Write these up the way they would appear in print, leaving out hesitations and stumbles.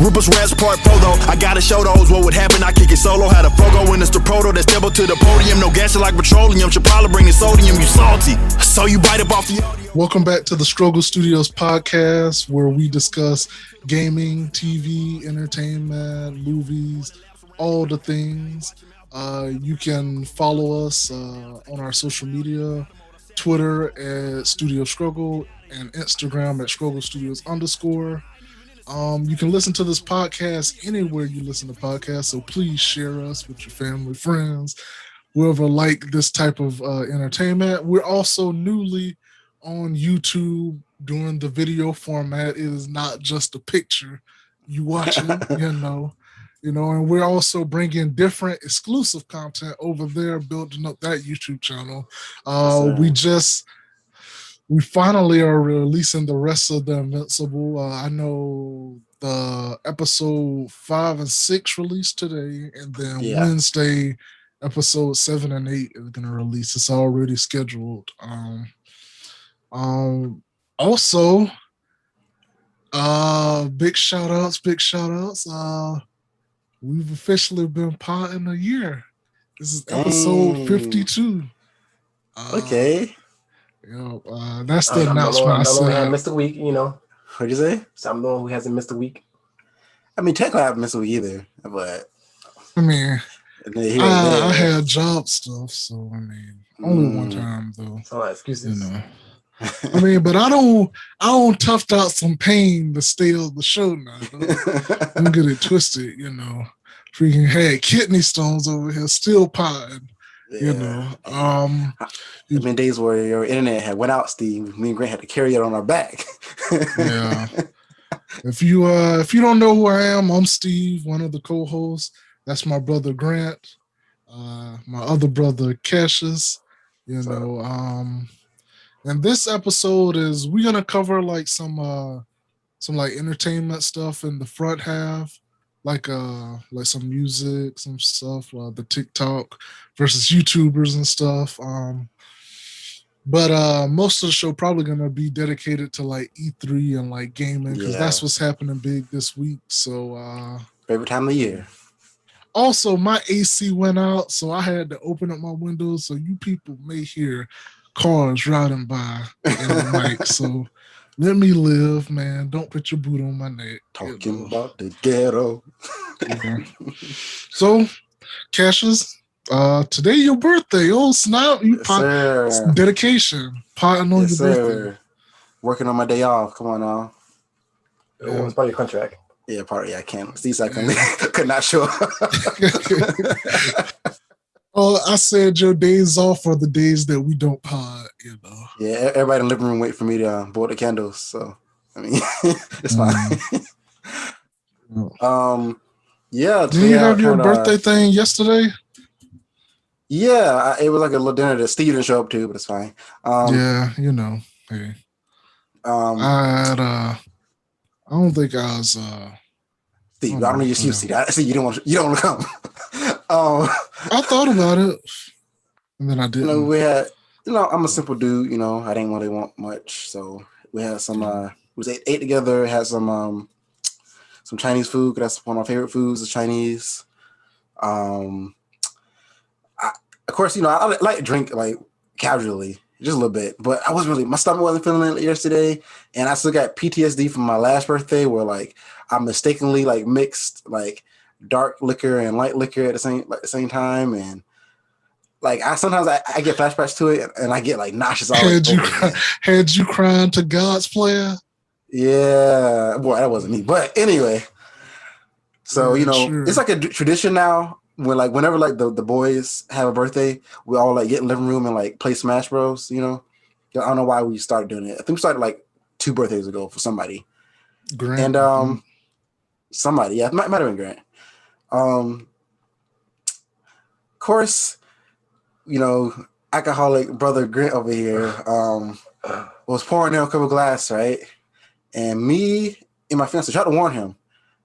Rupert Rats Part 4 though. I gotta show those what would happen. I kick it solo. Had a Fogo in it's the proto that step up to the podium. No gas like petroleum. Should probably bring the sodium. You salty. So you bite up off the audio. Welcome back to the Struggle Studios podcast, where we discuss gaming, TV, entertainment, movies, all the things. You can follow us on our social media, Twitter at Studio Struggle and Instagram at Struggle Studios _. You can listen to this podcast anywhere you listen to podcasts, so please share us with your family, friends, whoever like this type of entertainment. We're also newly on YouTube doing the video format. It is not just a picture you watching, and we're also bringing different exclusive content over there, building up that YouTube channel. We finally are releasing the rest of the Invincible. I know the episode 5 and 6 released today, and then Wednesday, episode 7 and 8 is going to release. It's already scheduled. Also, big shout outs. We've officially been potting a year. This is episode 52. Okay. That's the announcement. I'm the one who hasn't missed a week, What'd you say? So I'm the one who hasn't missed a week. I mean, technically I haven't missed a week either, but I mean, I had job stuff, so I mean, only one time though. It's all excuses. I mean, but I don't toughed out some pain to stay on the show now. Don't get it twisted, Freaking had kidney stones over here, still potting. Days where your internet had went out, Steve. Me and Grant had to carry it on our back. Yeah. If you don't know who I am, I'm Steve, one of the co-hosts. That's my brother Grant. My other brother Cassius. And this episode is we're gonna cover like some entertainment stuff in the front half. Like some music, some stuff, the TikTok versus YouTubers and stuff. But most of the show probably gonna be dedicated to like E3 and like gaming because that's what's happening big this week. So favorite time of the year. Also, my AC went out, so I had to open up my windows so you people may hear cars riding by in the mic. So let me live, man. Don't put your boot on my neck. Talking about the ghetto. So, Cassius, today your birthday. Oh, snap. Dedication. Potting on your birthday. Working on my day off. Come on now. It's part of your contract. Yeah, I can't. Steve said I could not show up. Oh, I said your days off are the days that we don't pod, Yeah, everybody in the living room wait for me to blow the candles. So, I mean, it's fine. Did you have your birthday thing yesterday? Yeah, it was like a little dinner that Steve didn't show up to, but it's fine. Hey. I don't think I was. Steve, I don't know you, Steve. I see you don't want to come. I thought about it, and then I didn't. We had, I'm a simple dude. I didn't really want much, so we had some. We ate together. Had some Chinese food. That's one of my favorite foods is Chinese. Of course, I like to drink like casually, just a little bit, but my stomach wasn't feeling it yesterday, and I still got PTSD from my last birthday where like I mistakenly like mixed like dark liquor and light liquor at the same time, and like I sometimes get flashbacks to it, and I get like nauseous. Had you crying to God's player? Yeah, boy, that wasn't me. But anyway, so sure. It's like a tradition now. When like whenever like the boys have a birthday, we all like get in the living room and like play Smash Bros. I don't know why we started doing it. I think we started like 2 birthdays ago for somebody. Grant. And somebody, it might have been Grant. Of course, alcoholic brother Grant over here was pouring down a couple of glass, right? And me and my fiance tried to warn him.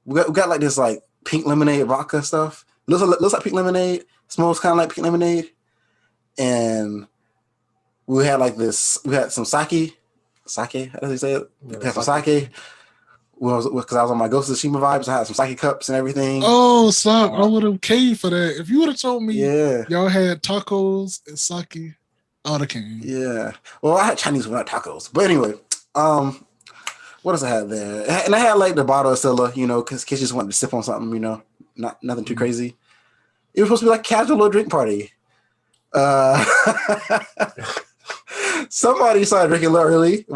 We got like this like pink lemonade vodka stuff. Looks like pink lemonade. Smells kind of like pink lemonade. And we had like this. We had some sake. Sake? How does he say it? We had some sake. because I was on my Ghost of Tsushima vibes. I had some Psychic Cups and everything. Oh, stop. I would have came for that. If you would have told me Yeah. y'all had tacos and sake, I would have came. Yeah. Well, I had Chinese without tacos. But anyway, what else I had there? And I had like the bottle of Stella, because kids just wanted to sip on something, nothing too crazy. It was supposed to be like a casual little drink party. Somebody started drinking a little early.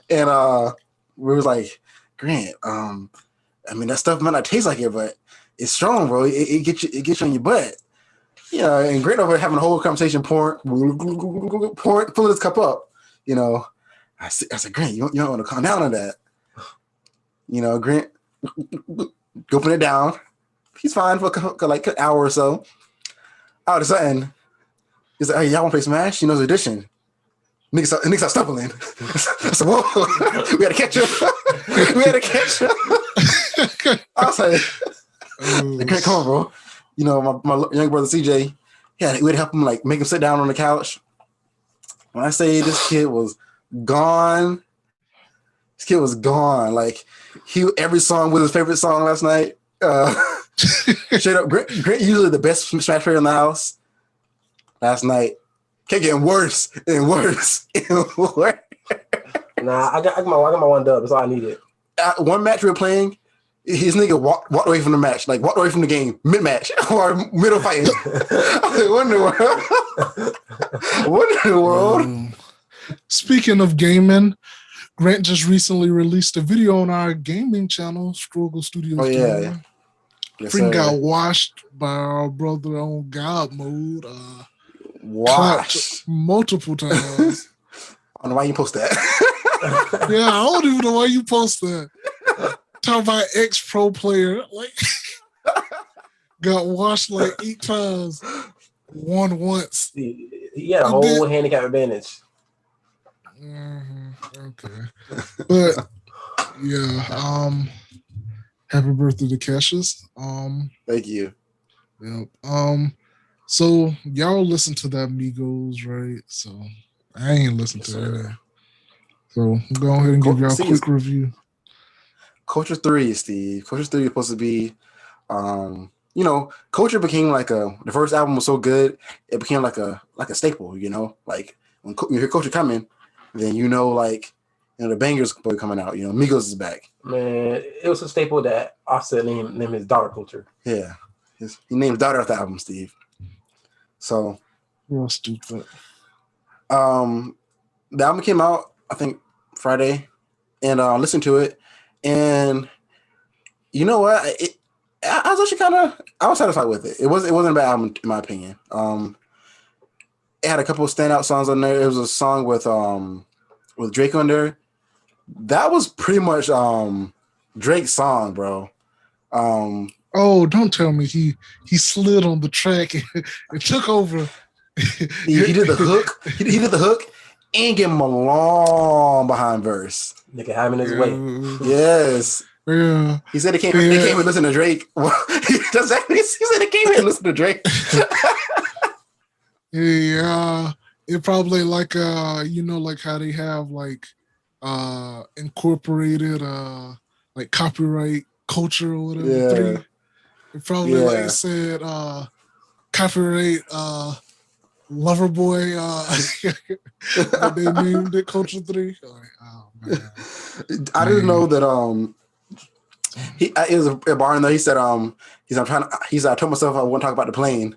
And we was like, Grant, that stuff might not taste like it, but it's strong, bro. It gets you on your butt. And Grant over having a whole conversation pouring, filling his cup up. I said, Grant, you don't want to calm down on that. Grant gulping it down. He's fine for like an hour or so. All of a sudden, he's like, hey, y'all want to play Smash? She knows the addition. Niggas start stumbling. I said, whoa, we had to catch him. I was like, Grant, come on, bro. My young brother CJ, yeah, we'd help him make him sit down on the couch. When I say this kid was gone, Like every song was his favorite song last night. Straight up, Grant usually the best Smash player in the house. Last night, kept getting worse and worse and worse. Nah, I got my 1 dub. That's all I needed. One match we were playing, his nigga walked away from the match, walked away from the game mid-match or middle fighting. I was like, what in the world? Speaking of gaming, Grant just recently released a video on our gaming channel, Struggle Studios. Oh, yeah. Yes, Freaking got washed by our brother on God mode. Washed multiple times. I don't know why you post that. Yeah, I don't even know why you post that. Talk about ex-pro player. Got washed 8 times. Won once. He had a whole handicap advantage. Okay. But yeah, happy birthday to Cassius. Thank you. Yep. So y'all listen to that Migos, right? So I ain't listened to that. So go ahead and give y'all a quick review. Culture 3, Steve. Culture 3 is supposed to be, Culture became the first album was so good, it became like a staple, when you hear Culture coming, then the bangers boy coming out, Migos is back. Man, it was a staple that Offset named his daughter Culture. Yeah. He named his daughter after the album, Steve. So. Real stupid. The album came out, I think, Friday, and I listened to it, and you know what? I was actually I was satisfied with it. It wasn't a bad album in my opinion. It had a couple of standout songs on there. It was a song with Drake on there. That was pretty much Drake's song, bro. Oh, don't tell me he slid on the track and took over. He did the hook. He did the hook and gave him a long behind verse. Nigga having his way. Yes. Yeah. He said they came and listened to Drake. He said they came here and listened to Drake. Yeah. It probably how they have incorporated copyright culture or whatever. Yeah. It probably said copyright Loverboy, they named it Culture 3. Oh man. I didn't know that it was a bar in there. He said I told myself I wouldn't talk about the plane.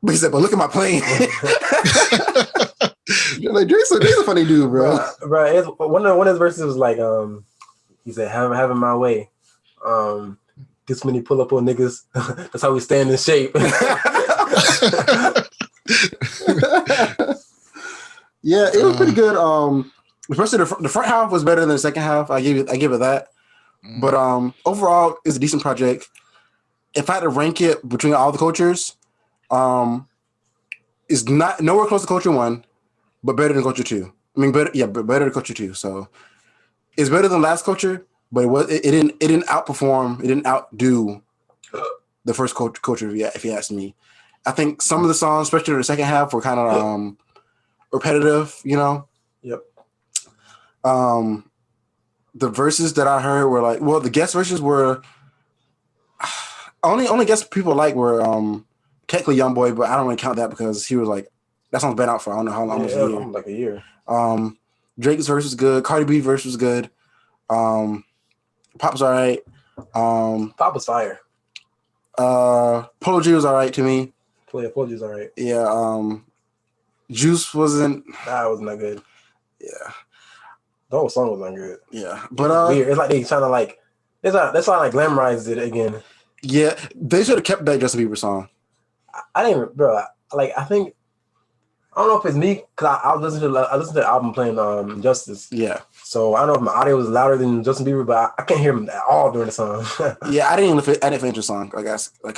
But he said, but look at my plane. Drake's a funny dude, bro. Bro, one of his verses was he said, having my way. This many pull up on niggas. That's how we stand in shape. Yeah, it was pretty good. Especially the front half was better than the second half. I give it that. But overall, it's a decent project. If I had to rank it between all the cultures, it's not nowhere close to Culture 1, but better than Culture 2. I mean, better than Culture 2. So it's better than last Culture, but it didn't outperform. It didn't outdo the first Culture. If you ask me, I think some of the songs, especially in the second half, were kind of repetitive. Yep. the verses that I heard were like, well, the guest verses were only guest people like were technically YoungBoy, but I don't really count that because he was like that song's been out for I don't know how long, almost a year. Like a year. Drake's verse was good. Cardi B verse was good. Pop's alright. Pop was fire. Polo G was alright to me. Polo G was alright. Yeah. Juice wasn't. That wasn't that good. Yeah. The whole song was not good. Yeah, but weird. It's like they trying to like. That's why like glamorize it again. Yeah, they should have kept that Justin Bieber song. I didn't, bro. Like I think I don't know if it's me because I listened to the album playing Justice. Yeah. So I don't know if my audio was louder than Justin Bieber, but I can't hear him at all during the song. Yeah, I didn't finish the song. I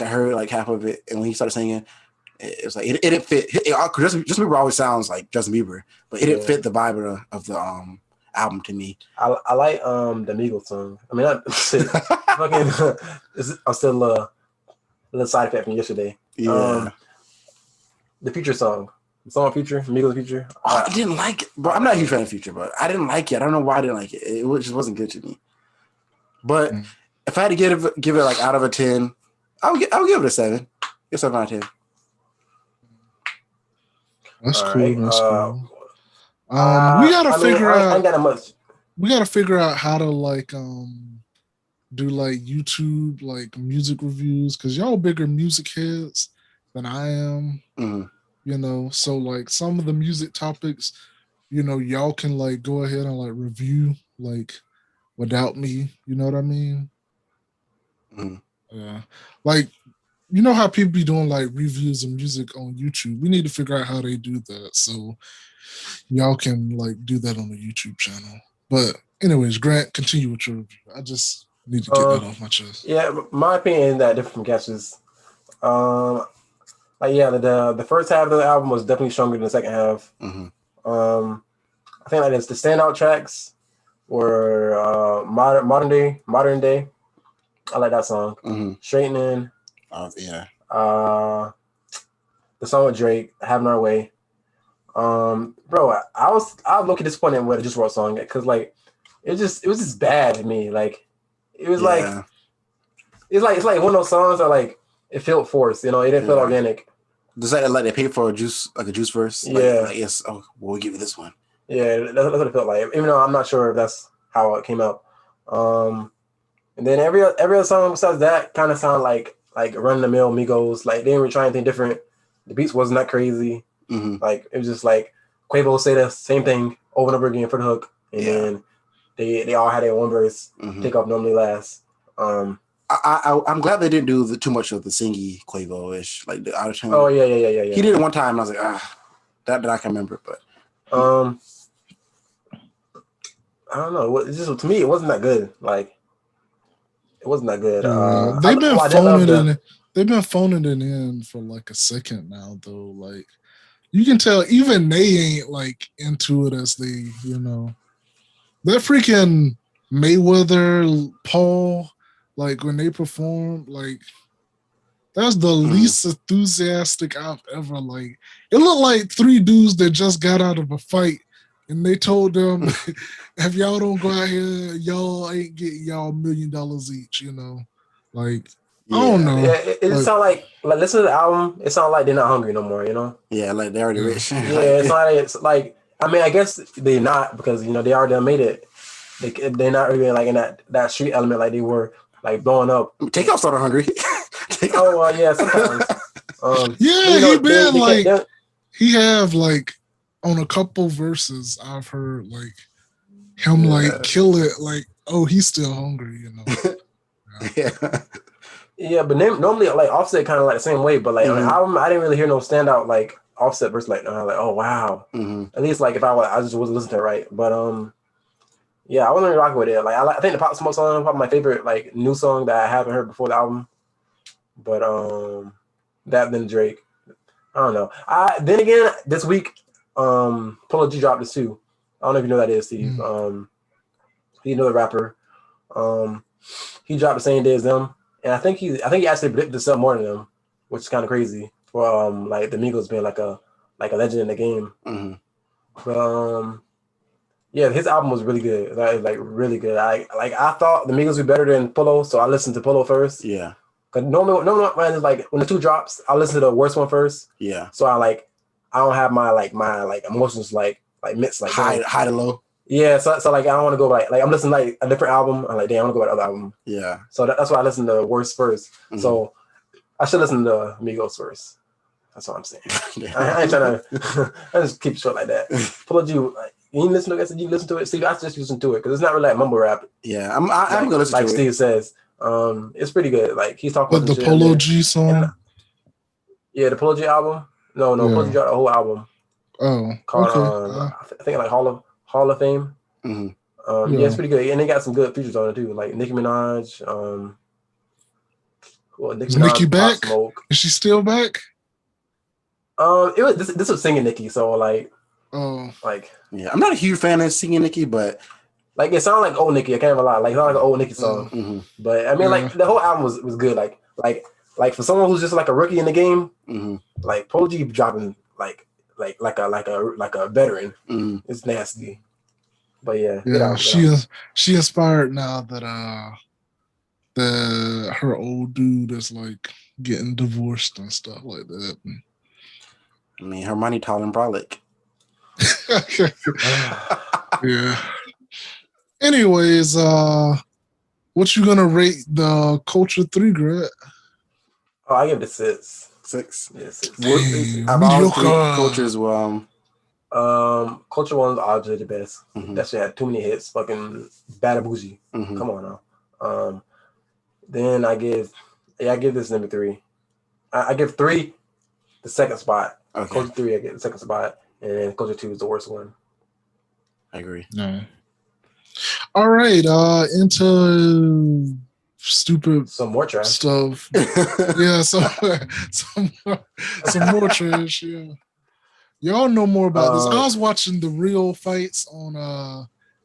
heard like half of it, and when he started singing, it was like it didn't fit. Justin Bieber always sounds like Justin Bieber, but it didn't fit the vibe of the album to me. I like the Migos song. I mean, fucking. I'm still a little side effect from yesterday. Yeah. The Future song. The song Future, Migos Future. I didn't like it, but I'm not a huge fan of Future, but I didn't like it. I don't know why I didn't like it. It just wasn't good to me. But if I had to give it like out of a 10, I would give it a 7. Give 7 out of 10. That's All cool. right. That's cool. We gotta figure out. I ain't got that much. We gotta figure out how to like do like YouTube like music reviews because y'all bigger music heads than I am. Mm-hmm. You know, so like some of the music topics, you know, y'all can like go ahead and like review like without me. You know what I mean? Mm-hmm. Yeah, like. You know how people be doing like reviews of music on YouTube? We need to figure out how they do that so y'all can like do that on the YouTube channel. But anyways, Grant, continue with your review. I just need to get that off my chest. Yeah, my opinion is that different from Cash's. Like yeah, the first half of the album was definitely stronger than the second half. Mm-hmm. I think like the standout tracks were modern day. I like that song. Mm-hmm. Straightening. Yeah. The song with Drake, Having Our Way. Bro, I was looking disappointed with the Just World song because like it was just bad to me. Like it was like it's like one of those songs that like it felt forced. You know, it didn't feel organic. Does that like they paid for a juice verse? Like, yes. Oh, we'll give you this one. Yeah, that's what it felt like. Even though I'm not sure if that's how it came out. And then every other song besides that kind of sounded like run of the mill Migos. Like they didn't really try anything different. The beats wasn't that crazy. Mm-hmm. Like it was just like Quavo say the same thing over and over again for the hook, and then they all had their one verse. Mm-hmm. Take off normally last. I'm glad they didn't do too much of the singy Quavo-ish, like the out of tune. Oh yeah. He did it one time. I was like, that I can remember, but I don't know. It's just to me, it wasn't that good. Like it wasn't that good. They've been phoning it in for like a second now, though. Like you can tell, even they ain't like into it as they, you know. That freaking Mayweather Paul, like when they performed, like that's the least enthusiastic I've ever like. It looked like 3 dudes that just got out of a fight. And they told them, if y'all don't go out here, y'all ain't getting y'all $1 million each, you know? Like, I don't know. Yeah, it sounds like listen to the album, it sounds like they're not hungry no more, you know? Yeah, like they're already rich. Yeah, it's like, I mean, I guess they're not because, you know, they already made it. They're not really like in that street element like they were, like blowing up. Takeoff started hungry. Yeah, sometimes. He been like, he have like, on a couple verses, I've heard like him like kill it, like, oh, he's still hungry, you know. Yeah, but normally like Offset kind of like the same way, but like on the album, I didn't really hear no standout like Offset verse like oh wow. Mm-hmm. At least like if I just wasn't listening to it right, but yeah, I wasn't really rocking with it. Like I think the Pop Smoke song is probably my favorite like new song that I haven't heard before the album, but that then Drake, I don't know. Then again this week. Polo G dropped this too. I don't know if you know who that is, Steve. He's another rapper. He dropped the same day as them, and I think he actually predicted to sell more than them, which is kind of crazy for like the Migos being like a legend in the game. Mm-hmm. But Yeah, his album was really good. Like really good. I thought the Migos would be better than Polo, so I listened to Polo first. Yeah. Cause normally when it's like when the two drops, I listen to the worst one first. Yeah. So I don't have my emotions like mixed like high to low. Yeah, so like I don't want to go like I'm listening like a different album. I'm like, damn, I want to go to the other album. Yeah. So that's why I listen to worst first. Mhm. So I should listen to Migos first. That's what I'm saying. I ain't trying to. I just keep it short like that. Polo G, like, you listen to it. You listen to it. Steve, I just listen to it because it's not really like mumble rap. Yeah, I'm gonna listen like to Steve it. says. It's pretty good. Like he's talking about the Polo G song. Yeah, the Polo G album. No, Yeah. Polo G got a whole album. Oh, called okay. I think like Hall of Fame. Mm-hmm. Yeah, it's pretty good, and they got some good features on it too, like Nicki Minaj. Is Nicki back? Smoke. Is she still back? It was this was singing Nicki, so like, yeah, I'm not a huge fan of singing Nicki, but like it sounded like old Nicki. I can't even lie, like it sounded like an old Nicki song. Mm-hmm. But I mean, like the whole album was good. Like for someone who's just like a rookie in the game, mm-hmm. like Polo G dropping like a veteran. Mm-hmm. It's nasty. But yeah, she inspired now that her old dude is like getting divorced and stuff like that. I mean, her money tall and brolic. Yeah. Anyways, what you gonna rate the Culture 3 grad? Oh, I give it a 6. 6. Yeah, 6. I've always think Cultures were Culture 1's obviously the best. Mm-hmm. That shit had too many hits. Fucking Bad Bougie. Mm-hmm. Come on now. Then I give this number 3. I give 3 the second spot. Okay. Culture 3 I get the second spot, and then Culture 2 is the worst one. I agree. No. All right, into stupid some more trash stuff. Yeah, some more trash. Yeah, y'all know more about this. I was watching the real fights on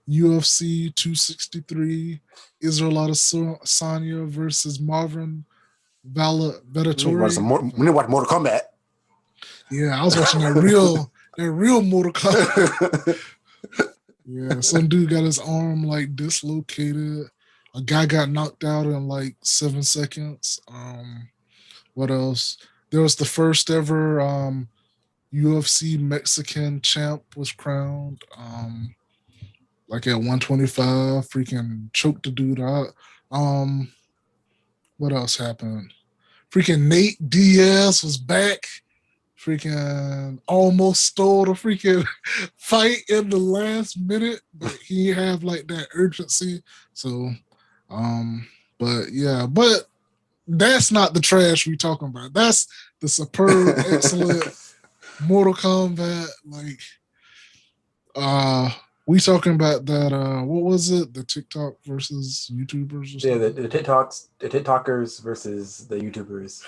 UFC 263. Israel Adesanya versus Marvin Vettori. We need to watch Mortal Kombat. Yeah, I was watching that real Mortal Kombat. Yeah, some dude got his arm like dislocated. A guy got knocked out in like 7 seconds. What else? There was the first ever UFC Mexican champ was crowned. Like at 125, freaking choked the dude out. What else happened? Freaking Nate Diaz was back. Freaking almost stole the freaking fight in the last minute, but he have like that urgency. So, but that's not the trash we talking about. That's the superb, excellent Mortal Kombat. Like, we talking about that. What was it? The TikTok versus YouTubers? Or yeah, the TikTokers versus the YouTubers.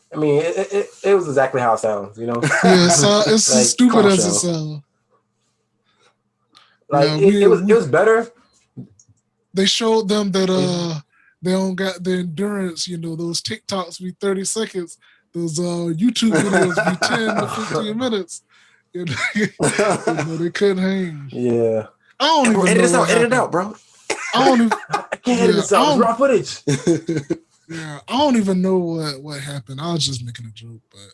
I mean, it was exactly how it sounds, you know. Yeah, it's like, as stupid as it sounds. Like it was better. They showed them that they don't got the endurance. You know, those TikToks be 30 seconds. Those YouTube videos be 10 to 15 minutes. You know, they couldn't hang. Yeah. I don't even know. Edit it out, bro. I don't even. I can't edit this out. It's raw footage. Yeah, I don't even know what happened. I was just making a joke, but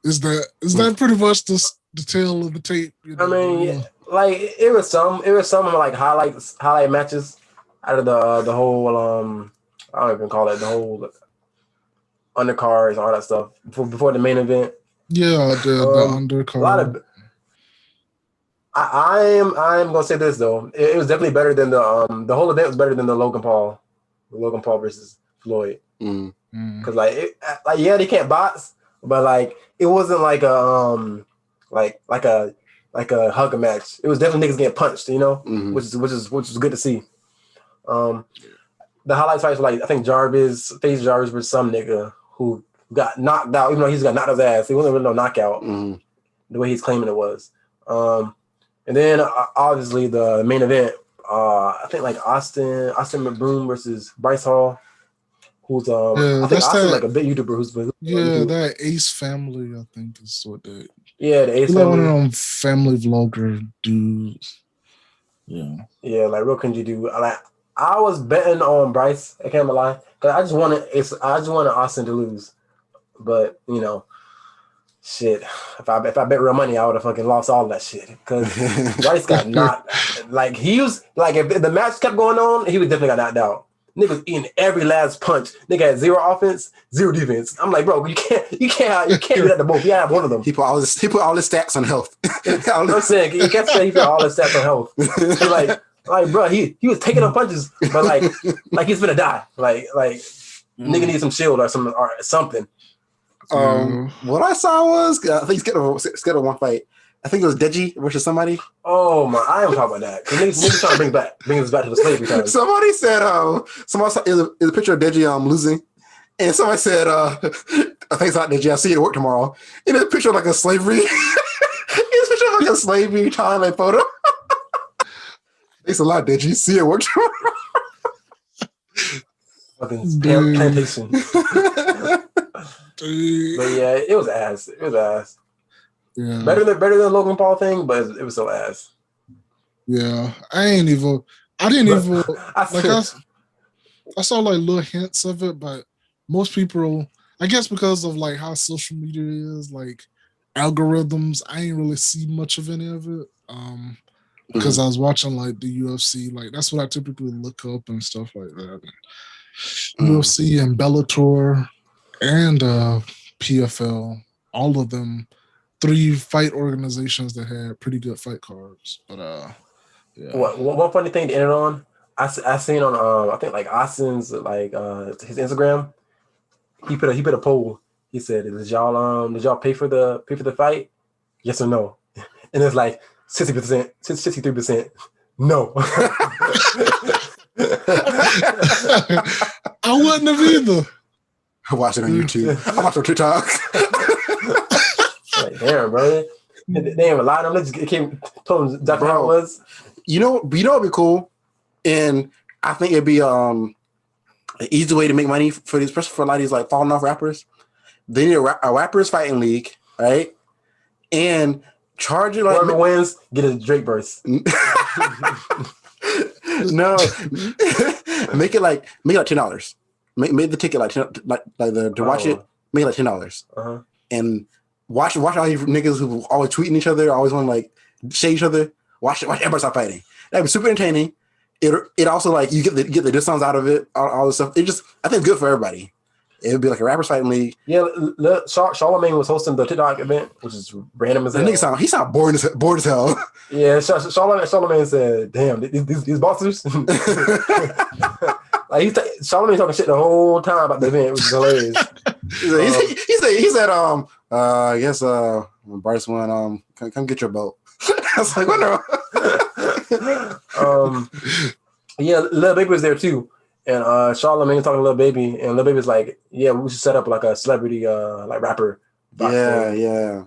is that pretty much the tale of the tape? You know? I mean, like it was some like highlight matches out of the whole I don't even call it the whole undercards and all that stuff before the main event. Yeah, the undercard. A lot of. I am gonna say this though. It was definitely better than the whole event was better than the Logan Paul versus Floyd. Because they can't box, but like it wasn't like a like a hug match. It was definitely niggas getting punched, you know, which is good to see. The highlights fights were like I think Jarvis versus some nigga who got knocked out, even though he's got knocked his ass. It wasn't really no knockout the way he's claiming it was. And then obviously the main event, I think like Austin McBroom versus Bryce Hall. who's Yeah, I think that's Austin that. like a big YouTuber who's on Yeah, YouTube. that Ace Family, I think is what they. Yeah, the Ace He's like one of family. them family vlogger dudes. Yeah. Yeah, like real cringy dude. Like I was betting on Bryce. I can't lie, because I just wanted Austin to lose. But you know, shit. If I bet real money, I would have fucking lost all that shit. Because Bryce got knocked. Like he was like if the match kept going on, he would definitely got knocked out. Nigga was eating every last punch. Nigga had 0 offense, 0 defense. I'm like, bro, you can't do that to both. You gotta have one of them. He put all his stats on health. I'm saying you can't say he put all his stats on health. So like bro, he was taking up punches, but like he's gonna die. Like nigga needs some shield or something. What I saw was I think he's scheduled one fight. I think it was Deji versus somebody. Oh my! I am talking about that. Niggas trying to bring us back to the slavery time. Somebody said, somebody saw, is a picture of Deji losing, and somebody said, I think it's not Deji. I'll see you at work tomorrow. And it's a picture of like a slavery. It's a picture of like a slavery time like photo. Thanks a lot, Deji. See you at work tomorrow. Fucking plantation. Dude. But yeah, it was ass. It was ass. Yeah. Better than the Logan Paul thing, but it was so ass. Yeah. I didn't even I saw like little hints of it, but most people, I guess because of like how social media is, like algorithms, I ain't really see much of any of it. Because I was watching like the UFC, like that's what I typically look up and stuff like that. UFC and Bellator and PFL, all of them, 3 fight organizations that had pretty good fight cards. But yeah. One funny thing to end it on, I seen on I think like Austin's like his Instagram, he put a poll. He said, did y'all pay for the fight? Yes or no? And it's like 60%, 63%. No. I wouldn't have either. I watched it on YouTube. I watched it on TikTok. Like, damn, bro. They ain't even lied on him. They just told him exactly how it was. You know what would be cool? And I think it'd be an easy way to make money for these, especially for a lot of these like falling off rappers. They need a rappers fighting league, right? And charge it like whoever wins, get a Drake verse. No, make it like $10. Make the ticket like $10, to watch it. Make it like $10, and watch all you niggas who always tweeting each other, always want to like shade each other. Watch everybody stop fighting. That'd be super entertaining. It also like you get the discounts out of it, all this stuff. I think it's good for everybody. It would be like a rappers fighting league. Yeah, Charlamagne was hosting the TikTok event, which is random as hell. He sound bored as hell. Yeah, Charlamagne said, "Damn, these boxers." Like Charlamagne talking shit the whole time about the event, which is hilarious. He said, I guess when Bryce won, come get your boat. I was like, what no? Yeah, Lil Baby was there too. And Charlamagne talking to Lil Baby, and Lil Baby's like, yeah, we should set up like a celebrity like rapper. Yeah.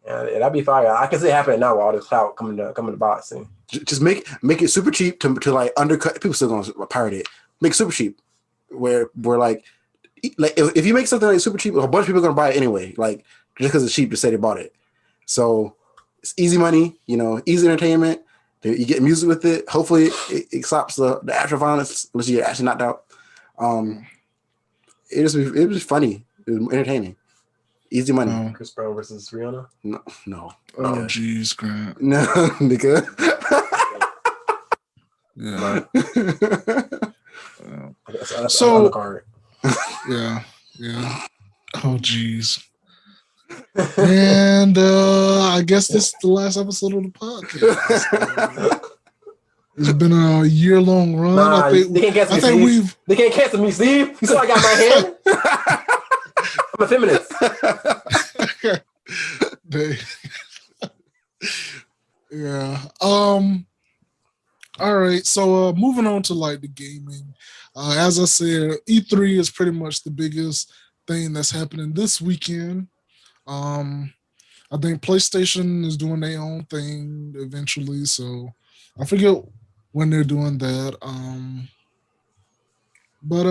That'd be fire. I can see it happening now with all this clout coming to boxing. Just make it super cheap to like undercut. People still gonna pirate it. Make it super cheap, where like if you make something like super cheap, a bunch of people are gonna buy it anyway. Like just because it's cheap to say they bought it. So it's easy money, easy entertainment. You get music with it. Hopefully, it stops the actual violence unless you get actually knocked out. It was funny. It was entertaining. Easy money. Chris Brown versus Rihanna? No. Oh, jeez, Grant. No, nigga. Yeah. That's on the card. Yeah. Oh, jeez. And I guess this is the last episode of the podcast. It's been a year-long run. Nah, they can't cancel me, Steve. They can't cancel me, Steve. You saw I got my hand? I'm a feminist. Yeah. All right. So moving on to like the gaming. As I said, E3 is pretty much the biggest thing that's happening this weekend. I think PlayStation is doing their own thing eventually, so I forget when they're doing that. But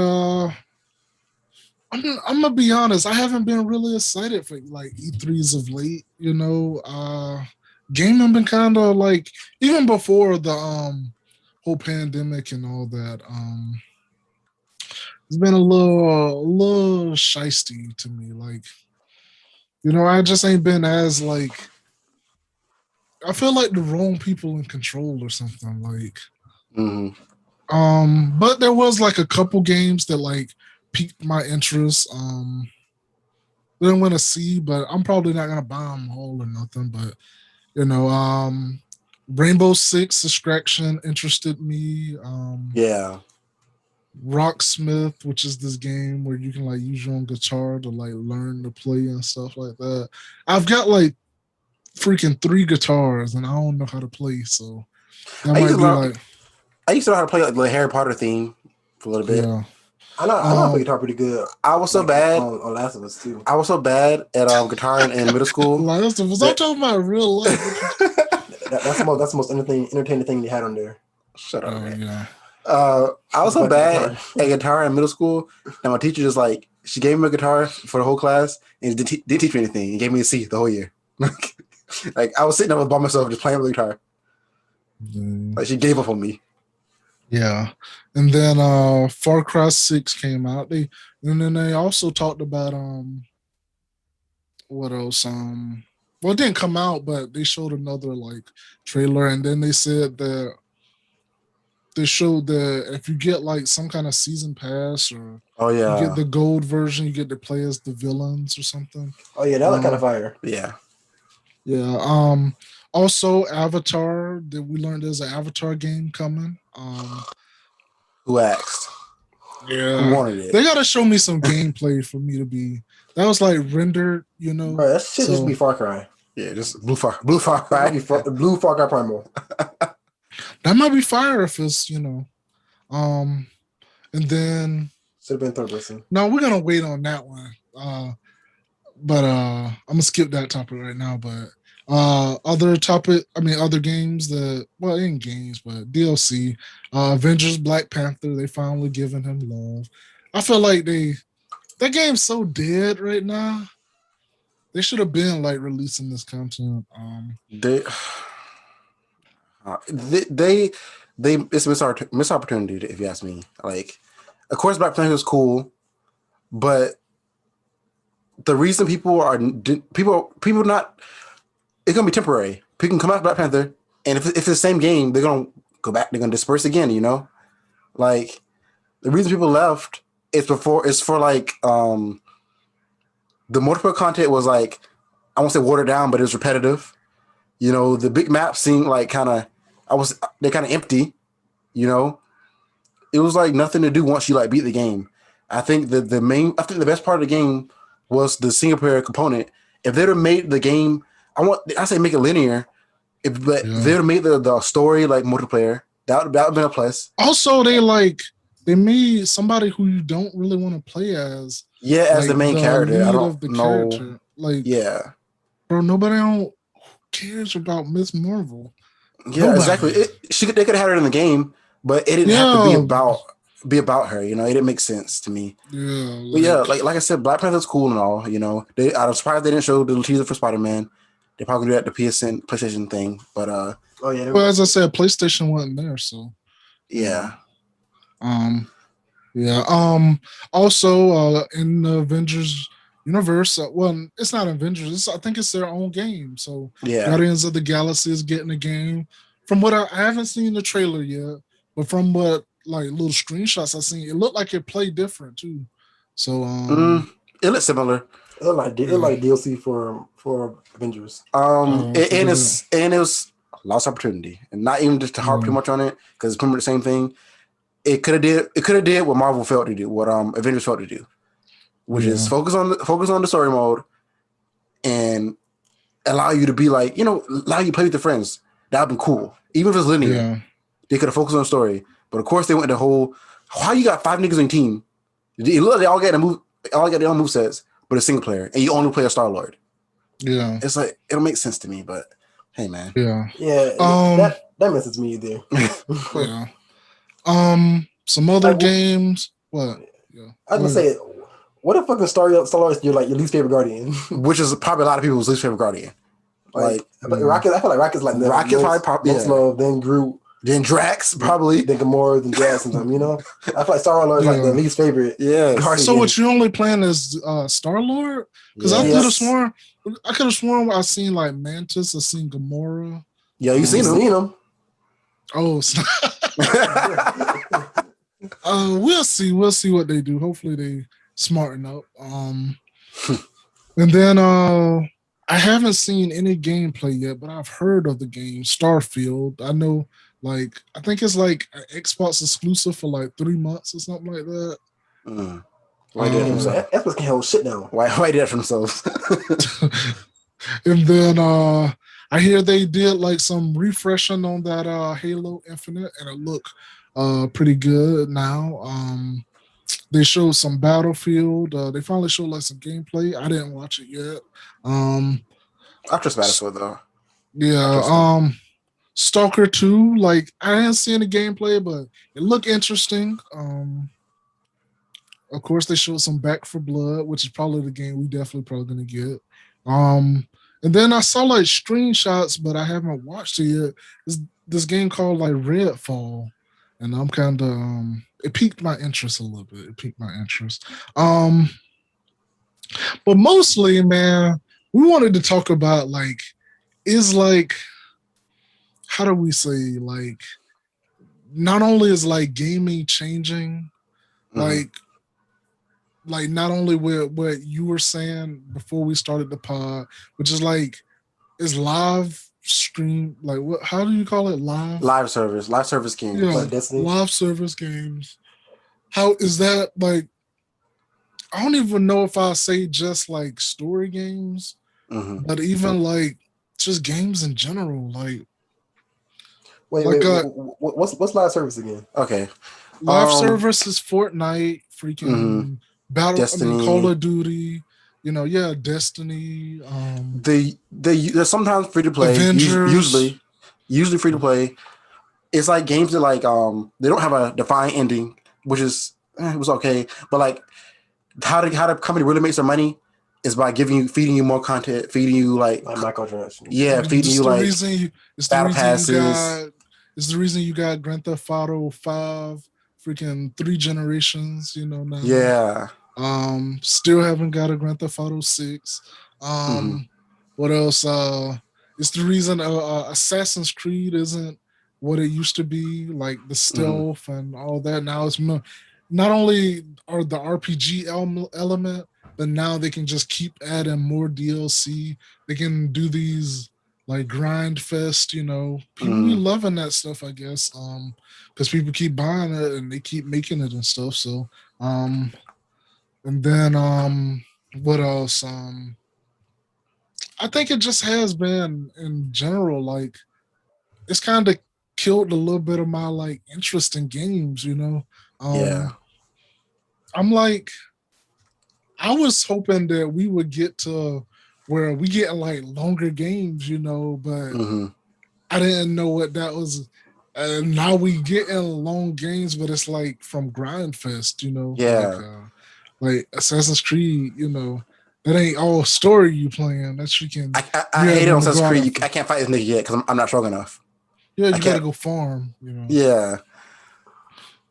I'm gonna be honest. I haven't been really excited for like E3s of late. Gaming been kind of like even before the whole pandemic and all that. It's been a little shisty to me. Like I just ain't been as like. I feel like the wrong people in control or something. Like, but there was like a couple games that like piqued my interest. Didn't want to see, but I'm probably not gonna buy them whole or nothing. But Rainbow Six Extraction interested me. Yeah. Rocksmith, which is this game where you can like use your own guitar to like learn to play and stuff like that. I've got like freaking 3 guitars and I don't know how to play, so that I used might to be learn. like I used to know how to play like the Harry Potter theme for a little bit. yeah. I know how to play guitar pretty good. I was so bad on Last of Us too. I was so bad at guitar in middle school. Last of Us. I'm talking about real life. That's the most entertaining thing they had on there. Shut up, man. Yeah. I was so bad at guitar in middle school, and my teacher just like she gave me a guitar for the whole class, and didn't teach me anything. He gave me a C the whole year. Like I was sitting there by myself just playing with the guitar. Like she gave up on me. Yeah. And then Far Cry 6 came out. And then they also talked about what else? Well, it didn't come out, but they showed another like trailer, and then they said that they showed that if you get like some kind of season pass or you get the gold version, you get to play as the villains or something. Oh yeah, that was kind of fire. Yeah. Yeah. Also Avatar, that we learned there's an Avatar game coming. Who asked? Yeah. Who wanted it? They gotta show me some gameplay for me to be that was like rendered, Bro, that shit just be Far Cry. Yeah, just Blue Far Cry. Blue Far Cry Primal. That might be fire if it's, and then should have been third person. No, we're gonna wait on that one. But I'm gonna skip that topic right now. But other games that in games, but DLC, Avengers Black Panther, they finally giving him love. I feel like that game's so dead right now. They should have been like releasing this content. They it's a missed opportunity if you ask me. Like, of course, Black Panther is cool, but the reason people not, it's gonna be temporary. People can come out Black Panther, and if it's the same game, they're gonna go back. They're gonna disperse again. Like the reason people left is for like the multiplayer content was like, I won't say watered down, but it was repetitive. The big map seemed like they're kind of empty. It was like nothing to do once you like beat the game. I think the best part of the game was the single player component. If they'd have made the game, I say make it linear, but they'd have made the story like multiplayer. That would have been a plus. Also, they made somebody who you don't really want to play as. Yeah, as the main character. I don't know. Character. Bro, nobody cares about Miss Marvel. Yeah, nobody. Exactly. They could have had her in the game, but it didn't have to be about her. It didn't make sense to me. Yeah, but like I said, Black Panther's cool and all. I'm surprised they didn't show the teaser for Spider-Man. They probably do that the PlayStation thing, but as I said, PlayStation wasn't there, so yeah. Also, in the Avengers universe, it's not Avengers. I think it's their own game. So, Guardians of the Galaxy is getting a game. From what I haven't seen the trailer yet, but from what like little screenshots I've seen, it looked like it played different too. So, it looks similar. It looked like DLC for Avengers. It was lost opportunity, and not even just to harp too much on it because it's pretty much the same thing. It could have did what Marvel failed to do, what Avengers failed to do, which is focus on the story mode and allow you to be like, allow you to play with your friends. That'd be cool. Even if it's linear, they could have focused on the story. But of course, they went the whole, how you got 5 niggas on your team? They all get their own movesets, but it's single player, and you only play a Star-Lord. Yeah, it's like it don't make sense to me. But hey, man. Yeah. That messes me either. Some other games. What? I was gonna say, What if fucking Star Lord is your least favorite Guardian? which is probably a lot of people's least favorite Guardian. Like Rocket, I feel like Rocket's like the Rocket probably most love, then Groot, then Drax probably, then Gamora, then Drax and something. You know, I feel like Star Lord is like the least favorite. Yeah. So what you only playing is Star Lord? Because I could have sworn I seen like Mantis, I seen Gamora. Yeah, you seen him. Oh, we'll see what they do. Hopefully they smarten up. And then I haven't seen any gameplay yet, but I've heard of the game Starfield. I know, like, I think it's like an Xbox exclusive for like 3 months or something like that. Why did Xbox can hold shit down. Why did that for themselves? And then I hear they did like some refreshing on that Halo Infinite, and it looked pretty good now. They showed some Battlefield. They finally showed like some gameplay. I didn't watch it yet. I trust Battlefield though. Yeah. Stalker 2, like I didn't see any gameplay, but it looked interesting. Of course, they showed some Back for Blood, which is probably the game we probably gonna get. And then I saw like screenshots, but I haven't watched it yet. It's this game called like Redfall, and I'm kind of it piqued my interest a little bit. But mostly, man, we wanted to talk about like how do we say, like, not only is like gaming changing, like not only what you were saying before we started the pod, which is like, is live stream, like what? How do you call it? Live service games. Yeah, like live service games. How is that? Like, I don't even know if I say just like story games, but even like just games in general. Like, what's live service again? Okay, live service is Fortnite, freaking Battle, Destiny. Call of Duty. You know, Destiny. They're sometimes free to play. Usually free to play. It's like games that like they don't have a defined ending, which is it was okay. But like how the company really makes their money is by feeding you more content, feeding you like microtransactions. Yeah, feeding you like battle passes. It's the reason you got Grand Theft Auto 5, freaking 3 generations. You know now. Yeah. Still haven't got a Grand Theft Auto 6. What else? It's the reason Assassin's Creed isn't what it used to be, like the stealth and all that. Now it's not only are the RPG element, but now they can just keep adding more DLC. They can do these like grind fest, you know. People be loving that stuff, I guess, because people keep buying it and they keep making it and stuff. So, and then what else? I think it just has been in general, like it's kind of killed a little bit of my like interest in games, you know. I'm like, I was hoping that we would get to where we get like longer games, you know, but I didn't know what that was. Now we get in long games, but it's like from Grindfest, you know. Like Assassin's Creed, you know, that ain't all story you playing. That's you can. I hate it on Assassin's Creed. I can't fight this nigga yet because I'm not strong enough. Yeah, you gotta go farm, you know. Yeah.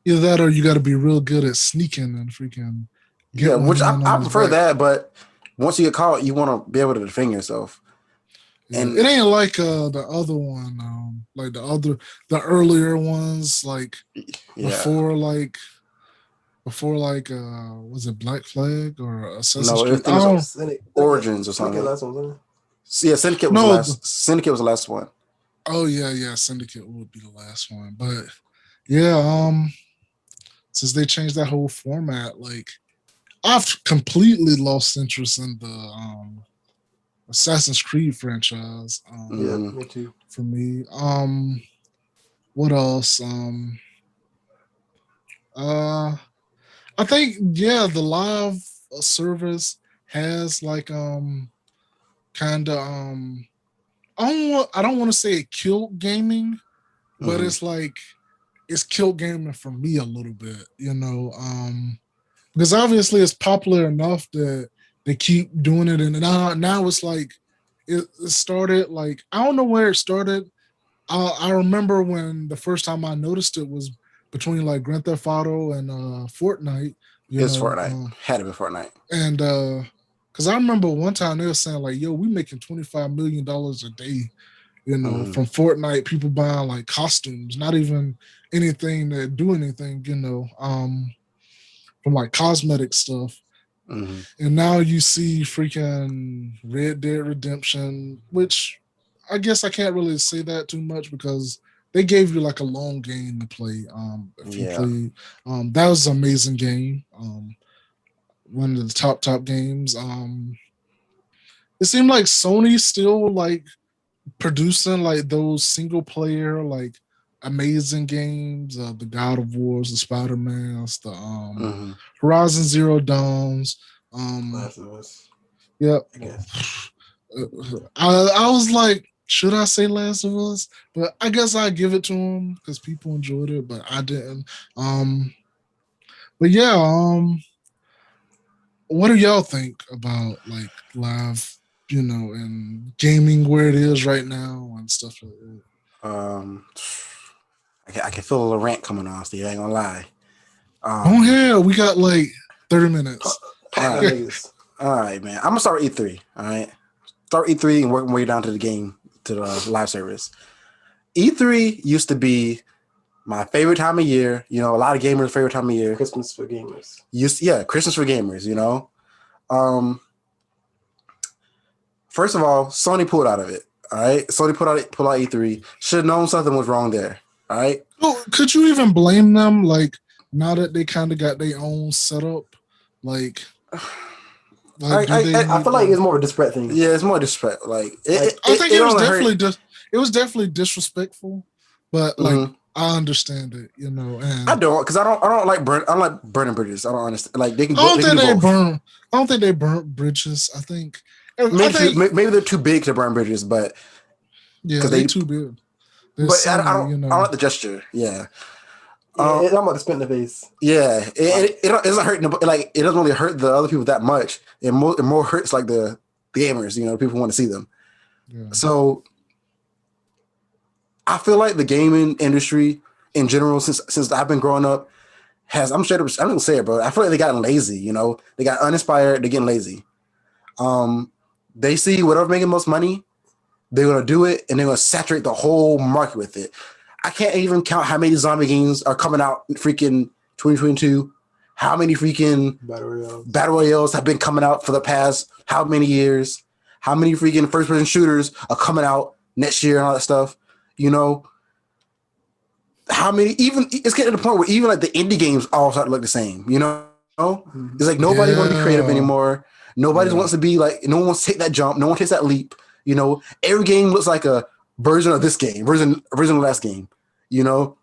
Either that or you gotta be real good at sneaking and freaking. Which I prefer that, but once you get caught, you want to be able to defend yourself. Yeah, and it ain't like the other one, like the earlier ones, like before was it Black Flag or Assassin's Creed? Origins or something. Syndicate was Syndicate was the last one. Oh yeah, Syndicate would be the last one. But yeah, since they changed that whole format, like I've completely lost interest in the Assassin's Creed franchise. Me too. For me. What else? I think the live service has like kind of I don't want to say it killed gaming, but it's like it's killed gaming for me a little bit, you know. because obviously it's popular enough that they keep doing it, and now it's like it started like I don't know where it started. I remember when the first time I noticed it was between like Grand Theft Auto and Fortnite, you It's know, Fortnite. Had to be Fortnite. and because I remember one time they were saying like, "Yo, we making $25 million a day." From Fortnite, people buying like costumes, not even anything that do anything, from like cosmetic stuff. And now you see freaking Red Dead Redemption, which I guess I can't really say that too much because they gave you like a long game to play. If you play, that was an amazing game. One of the top games. It seemed like Sony still like producing like those single player like amazing games, the God of Wars, the Spider Mans, the Horizon Zero Dawns. Last of Us. Yep. I guess. I was like, should I say Last of Us? But I guess I give it to them because people enjoyed it, but I didn't. But yeah, what do y'all think about like live, and gaming where it is right now and stuff like that? I can feel a little rant coming on, Steve. I ain't gonna lie. Oh yeah, we got like 30 minutes. All right, man. I'm gonna start with E3. All right, start E3 and work my way down to the game, to the live service. E3 used to be my favorite time of year. A lot of gamers' favorite time of year. Christmas for gamers. Christmas for gamers. First of all, Sony pulled out of it. All right, Sony pulled out E3. Should have known something was wrong there. All right. Well, could you even blame them? Like now that they kind of got their own setup, like I feel like it's more of a disrespect thing. Yeah, it's more disrespect. Like I think it was definitely disrespectful, but like I understand it, And I don't, because I don't like burning bridges. I don't understand. Like they can. I don't think they burnt bridges. I think maybe they're too big to burn bridges, but yeah, they're too big. But I don't like the gesture. Yeah. I'm about to spit in the face. Yeah, it doesn't hurt. Like it doesn't really hurt the other people that much. It more hurts like the gamers. People want to see them. Yeah. So I feel like the gaming industry in general, since I've been growing up, I'm gonna say it, bro. I feel like they gotten lazy. They got uninspired. They're getting lazy. They see whatever making most money, they're gonna do it, and they're gonna saturate the whole market with it. I can't even count how many zombie games are coming out in freaking 2022. How many freaking battle royales have been coming out for the past how many years? How many freaking first-person shooters are coming out next year and all that stuff? How many? Even it's getting to the point where even like the indie games all start to look the same. It's like nobody wants to be creative anymore. Nobody wants to be like. No one wants to take that jump. No one takes that leap. Every game looks like a version of this game, version of last game. I don't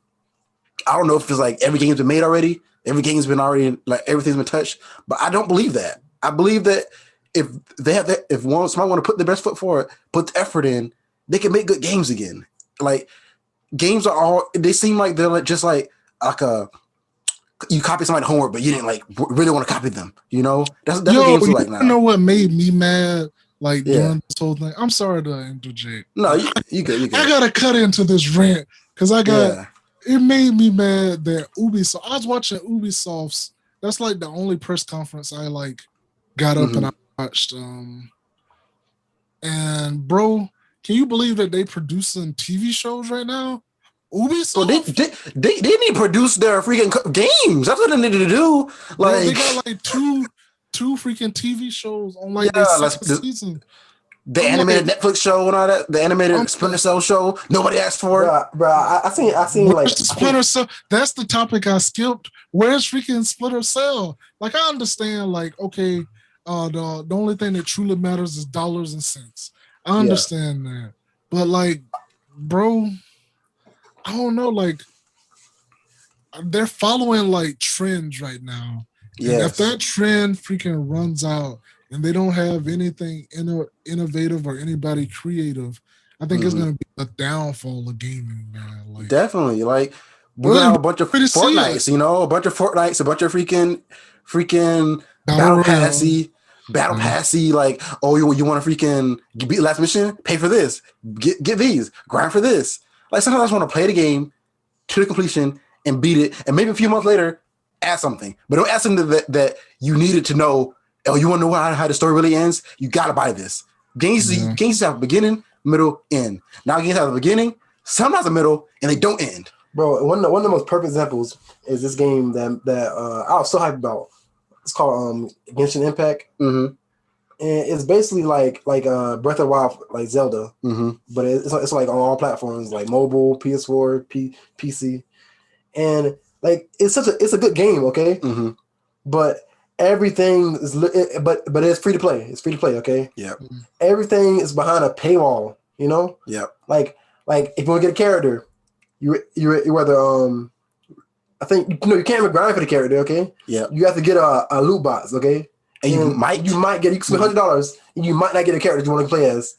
know if it's like every game's been made already. Every game's been already like everything's been touched, but I don't believe that. I believe that if they have that, if somebody want to put their best foot forward, put the effort in, they can make good games again. Like games are all. They seem like they're like just like a. You copy somebody's homework, but you didn't like really want to copy them. That's what games are like now. You know what made me mad? Like during this whole thing, I'm sorry to interject. No, you good. I gotta cut into this rant because it made me mad that Ubisoft. I was watching Ubisoft's. That's like the only press conference I like got up and I watched. And bro, can you believe that they producing TV shows right now? Ubisoft. Well, they need to produce their freaking games. That's what they need to do. Like they got like two freaking TV shows on like their season. The animated Netflix show and all that. The animated Splinter Cell show. Nobody asked for it. Bro, I seen like Splinter Cell. That's the topic I skipped. Where's freaking Splinter Cell? Like I understand. Like okay, the only thing that truly matters is dollars and cents. I understand that, but like, bro, I don't know. Like they're following like trends right now. Yeah. If that trend freaking runs out and they don't have anything innovative or anybody creative, I think it's going to be a downfall of gaming, man. Like, definitely. Like, we're going to have a bunch of Fortnites, a bunch of Fortnites, a bunch of freaking freaking Battle Royale. battle passy. Like, oh, you want to freaking beat the last mission? Pay for this. Get these. Grind for this. Like sometimes I just want to play the game to the completion and beat it, and maybe a few months later add something. But don't add something that you needed to know. Oh, you want to know how the story really ends? You gotta buy this. Games have a beginning, middle, end. Now games have a beginning, sometimes a middle, and they don't end. Bro, one of the most perfect examples is this game that I was so hyped about. It's called Genshin Impact. Mm-hmm. And it's basically like Breath of the Wild, like Zelda, but it's like on all platforms, like mobile, PS4, PC, and like it's a good game, okay? Mm-hmm. But everything is but it's free to play. It's free to play, okay? Yeah. Everything is behind a paywall, you know? Yeah. Like if you want to get a character, you whether I think you can't even grind for the character, okay? Yeah. You have to get a loot box, okay? And you might get, you can spend $100 and you might not get a character you want to play as.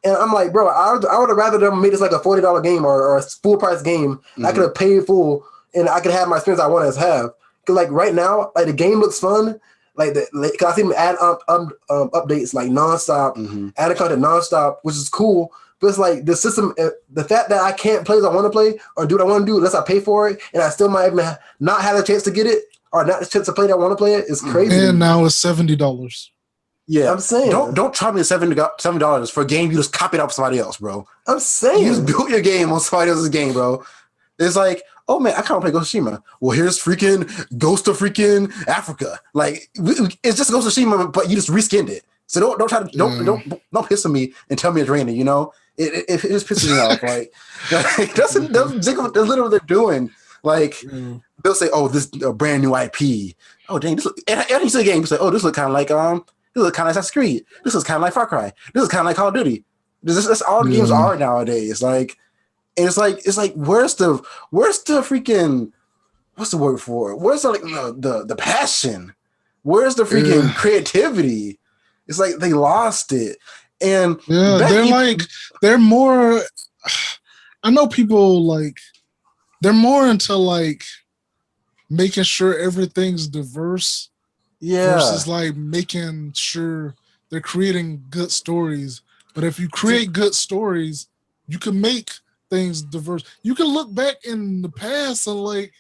And I'm like, bro, I would have rather them made this like a $40 game or a full price game. I could have paid full and I could have my experience I want to have. Cause like right now, like the game looks fun. Cause I see them add updates like nonstop, adding content nonstop, which is cool. But it's like the system, the fact that I can't play as I want to play or do what I want to do unless I pay for it, and I still might even not have a chance to get it or not a chance to play that I want to play it is crazy. And now it's $70. Yeah, I'm saying don't charge me $70 for a game you just copied off somebody else, bro. I'm saying you just built your game on somebody else's game, bro. It's like, oh man, I can't play Ghost of Tsushima. Well, here's freaking Ghost of freaking Africa. Like it's just Ghost of Tsushima, but you just reskinned it. So don't try to don't piss on me and tell me it's raining. You know, it just pisses me off. Like that's literally what they're doing. Like they'll say, oh, this brand new IP. Oh dang, this look, and you see the game, you say, oh, this look kind of like this look kind of like Assassin's Creed. This is kind of like Far Cry. This is kind of like Call of Duty. That's all the games are nowadays. Like, and it's like where's the freaking what's the word for it? Where's the passion? Where's the freaking creativity? It's like they lost it. And they're more. I know people like they're more into like making sure everything's diverse. Yeah. Versus like making sure they're creating good stories. But if you create good stories, you can make things diverse. You can look back in the past and like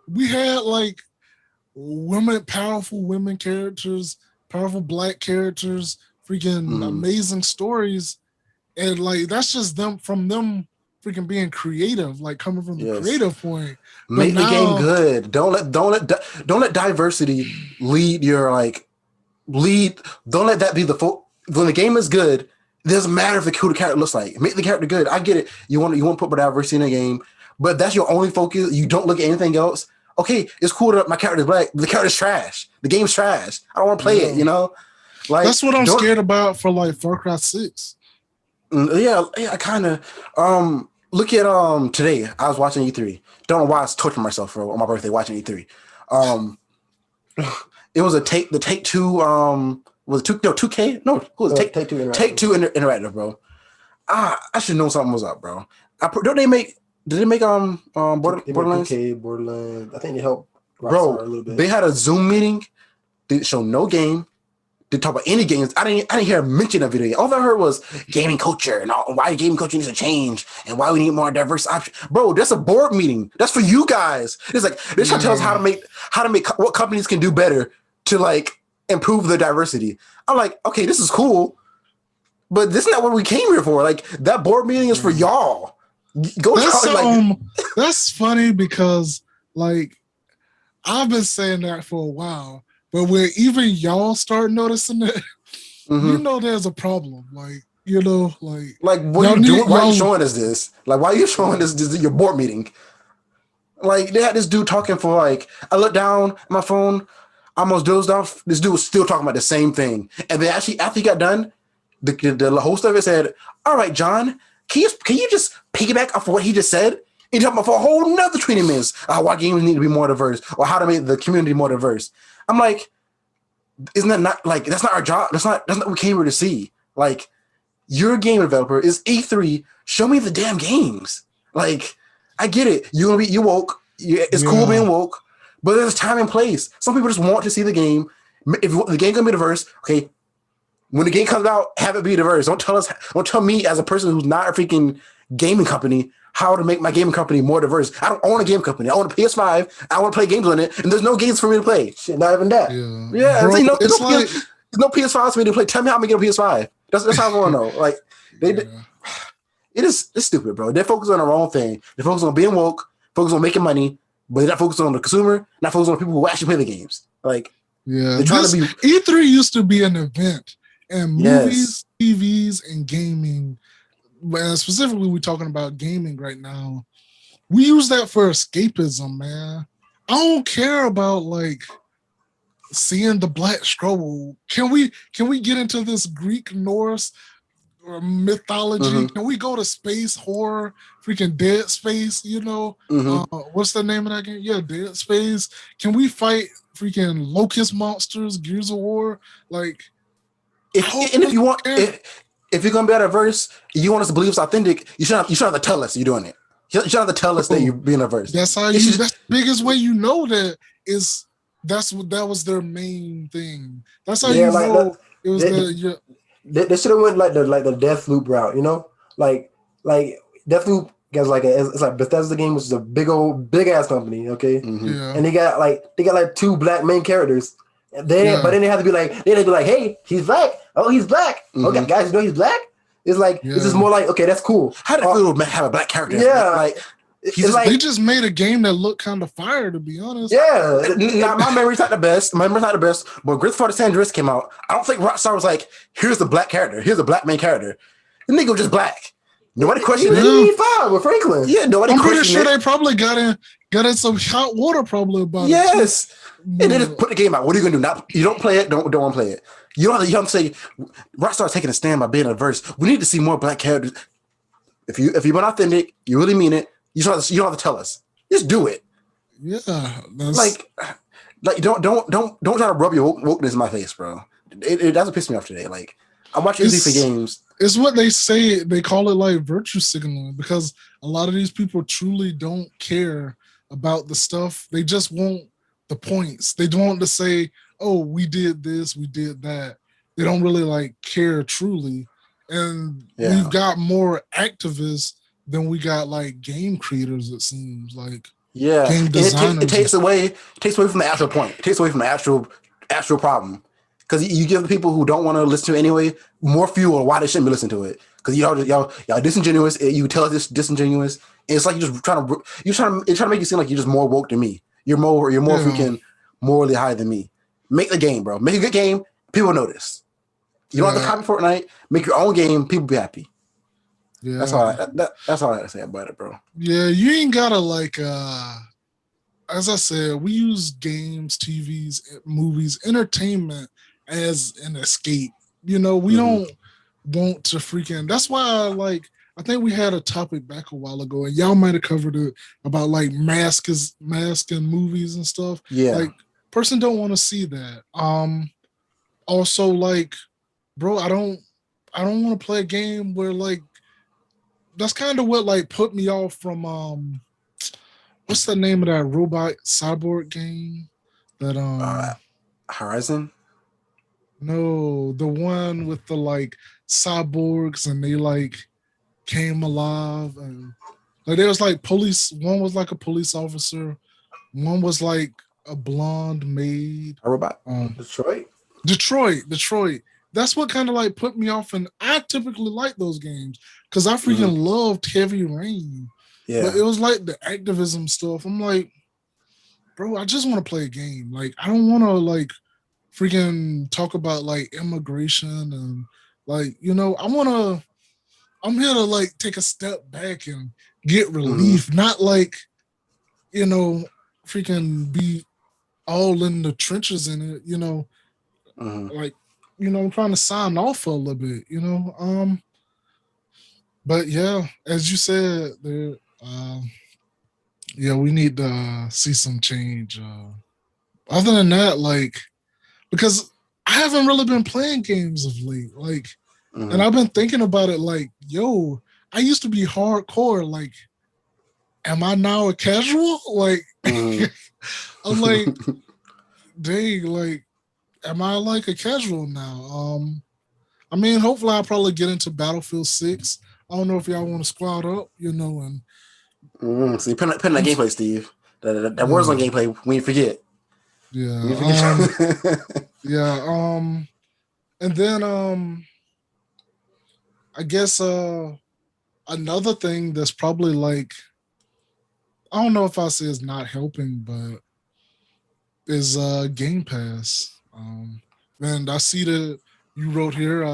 we had like powerful women characters, powerful black characters, freaking amazing stories. And like that's just them freaking being creative, like coming from the creative point. Make the game good. Don't let diversity lead your Don't let that be the when the game is good. It doesn't matter who the character looks like. Make the character good. I get it. You want to put diversity in the game, but if that's your only focus. You don't look at anything else. Okay, it's cool that my character is black. But the character's trash. The game's trash. I don't want to play it. You know, like that's what I'm scared about for like Far Cry 6. Yeah, I kind of look at today. I was watching E3. Don't know why I was torturing myself on my birthday watching E3. It was the Take Two. Was it 2K? No, who was it? Take Two Interactive. Take Two Interactive, bro. I should know something was up, bro. Did they make Borderlands? 2K, Borderlands. I think they helped Rockstar bro. A little bit. They had a Zoom meeting. They show no game. They talk about any games. I didn't hear a mention of video game. All I heard was gaming culture and why gaming culture needs to change and why we need more diverse options. Bro, that's a board meeting. That's for you guys. It's like they're trying to tell us how to make what companies can do better to like improve the diversity. I'm like, okay, this is cool, but this is not what we came here for. Like that board meeting is for y'all. That's funny because like I've been saying that for a while. But when even y'all start noticing it, you know there's a problem. Like, you know, like what are you doing? Why are you showing us this? Like, why are you showing this your board meeting? Like, they had this dude talking for like, I looked down at my phone, I almost dozed off. This dude was still talking about the same thing. And then actually, after he got done, the host of it said, all right, John, can you just piggyback off of what he just said? And talking about for a whole nother 20 minutes why games need to be more diverse or how to make the community more diverse. I'm like, isn't that not like that's not our job? That's not what we came here to see. Like, you're a game developer. It's E3. Show me the damn games. Like, I get it. You woke. It's cool being woke, But there's time and place. Some people just want to see the game. If the game gonna be diverse, okay. When the game comes out, have it be diverse. Don't tell me as a person who's not a freaking gaming company how to make my gaming company more diverse. I don't own a game company. I own a PS5. I want to play games on it, and there's no games for me to play. Shit, not even that. Yeah, Bro, there's no PS5 for me to play. Tell me how I'm gonna get a PS5. That's how I want to know. Like it's stupid, bro. They're focused on their own thing. They're focused on being woke, focused on making money, but they're not focused on the consumer, not focused on the people who actually play the games. Like, they're trying to be. E3 used to be an event, and movies, TVs, and gaming. And specifically, we're talking about gaming right now. We use that for escapism, man. I don't care about like seeing the black scroll. Can we get into this Greek Norse or mythology? Mm-hmm. Can we go to space horror? Freaking Dead Space, what's the name of that game? Yeah, Dead Space. Can we fight freaking locust monsters, Gears of War? Like, if you're gonna be diverse, you want us to believe it's authentic. You should have to tell us you're doing it. You should have to tell us that you're being diverse. That's how that's the biggest way you know that is. That was their main thing. That's how you know it was They should have went like the Deathloop route, like Deathloop gets it's like Bethesda game, which is a big ass company, okay, and they got like two black main characters. But then they have to be like, hey, he's black. Oh, he's black. Okay, guys, you know he's black. It's like it's just more like, okay, that's cool. How did it feel to have a black character? Yeah, like. They just made a game that looked kind of fire, to be honest. Yeah, my memory's not the best. But when Grand Theft Auto San Andreas came out, I don't think Rockstar was like, "Here's the black character. Here's the black main character." The nigga was just black. Nobody questioned it. He fine with Franklin. Yeah, nobody. I'm pretty sure they probably got in some hot water probably about it. Yes, and they just put the game out. What are you gonna do? Not you don't play it. Don't want to play it. You don't have to say Rockstar taking a stand by being diverse. We need to see more black characters. If you're authentic, you really mean it. You don't have to tell us. Just do it. Yeah, like don't try to rub your wokeness in my face, bro. It doesn't piss me off today. Like I'm watching these for games. It's what they say. They call it like virtue signaling because a lot of these people truly don't care about the stuff. They just want the points. They don't want to say, "Oh, we did this, we did that." They don't really like care truly, and we've got more activists than we got like game creators. It seems like game designers. It takes away from the actual point. It takes away from the actual problem because you give the people who don't want to listen to it anyway more fuel why they shouldn't be listening to it because y'all disingenuous. You tell us this disingenuous. And it's like you're trying to make it seem like you're just more woke than me. You're more freaking morally higher than me. Make the game, bro. Make a good game. People notice. You don't have to copy Fortnite. Make your own game. People be happy. Yeah, that's all I gotta say about it, bro. Yeah, you ain't gotta like. As I said, we use games, TVs, movies, entertainment as an escape. We don't want to freaking. That's why I think we had a topic back a while ago, and y'all might have covered it about like mask and movies and stuff. Yeah, like person don't want to see that. Also, like, bro, I don't want to play a game where like. That's kind of what like put me off from what's the name of that robot cyborg game that Horizon? No, the one with the like cyborgs and they like came alive and like there was like police. One was like a police officer, one was like a blonde maid. A robot. Detroit. That's what kind of like put me off, and I typically like those games because I freaking loved Heavy Rain. Yeah, but it was like the activism stuff. I'm like, bro, I just want to play a game. Like, I don't want to like freaking talk about like immigration and like I'm here to like take a step back and get relief, not like freaking be all in the trenches in it. Like. I'm trying to sign off for a little bit, But yeah, as you said, there, we need to see some change. Other than that, like, because I haven't really been playing games of late, like, and I've been thinking about it, like, I used to be hardcore. Like, am I now a casual? Like, I'm like, dang, like, am I like a casual now? I mean, hopefully I'll probably get into Battlefield 6. I don't know if y'all want to squad up, and So you put on that gameplay, Steve. That Warzone gameplay, we forget. Yeah. We forget. Yeah. And then I guess another thing that's probably like, I don't know if I say it's not helping, but is Game Pass. And I see that you wrote here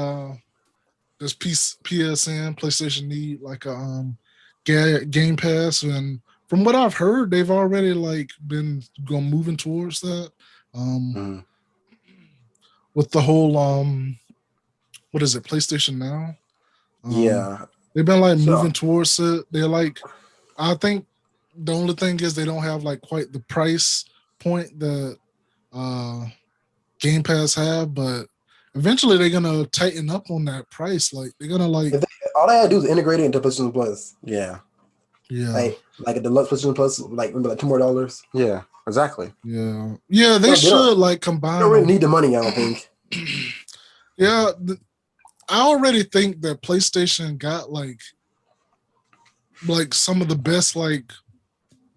this PSN PlayStation need like a Game Pass, and from what I've heard, they've already like been moving towards that. With the whole what is it, PlayStation Now? Yeah. They've been like moving towards it. They're like, I think the only thing is they don't have like quite the price point that Game Pass have, but eventually they're gonna tighten up on that price. Like they're gonna like all I had to do is integrate it into PlayStation Plus. Yeah. Like a deluxe PlayStation Plus, like maybe like $2 more. Yeah, exactly. Yeah. They should like combine. You don't really need the money, I don't think. Yeah, I already think that PlayStation got like some of the best, like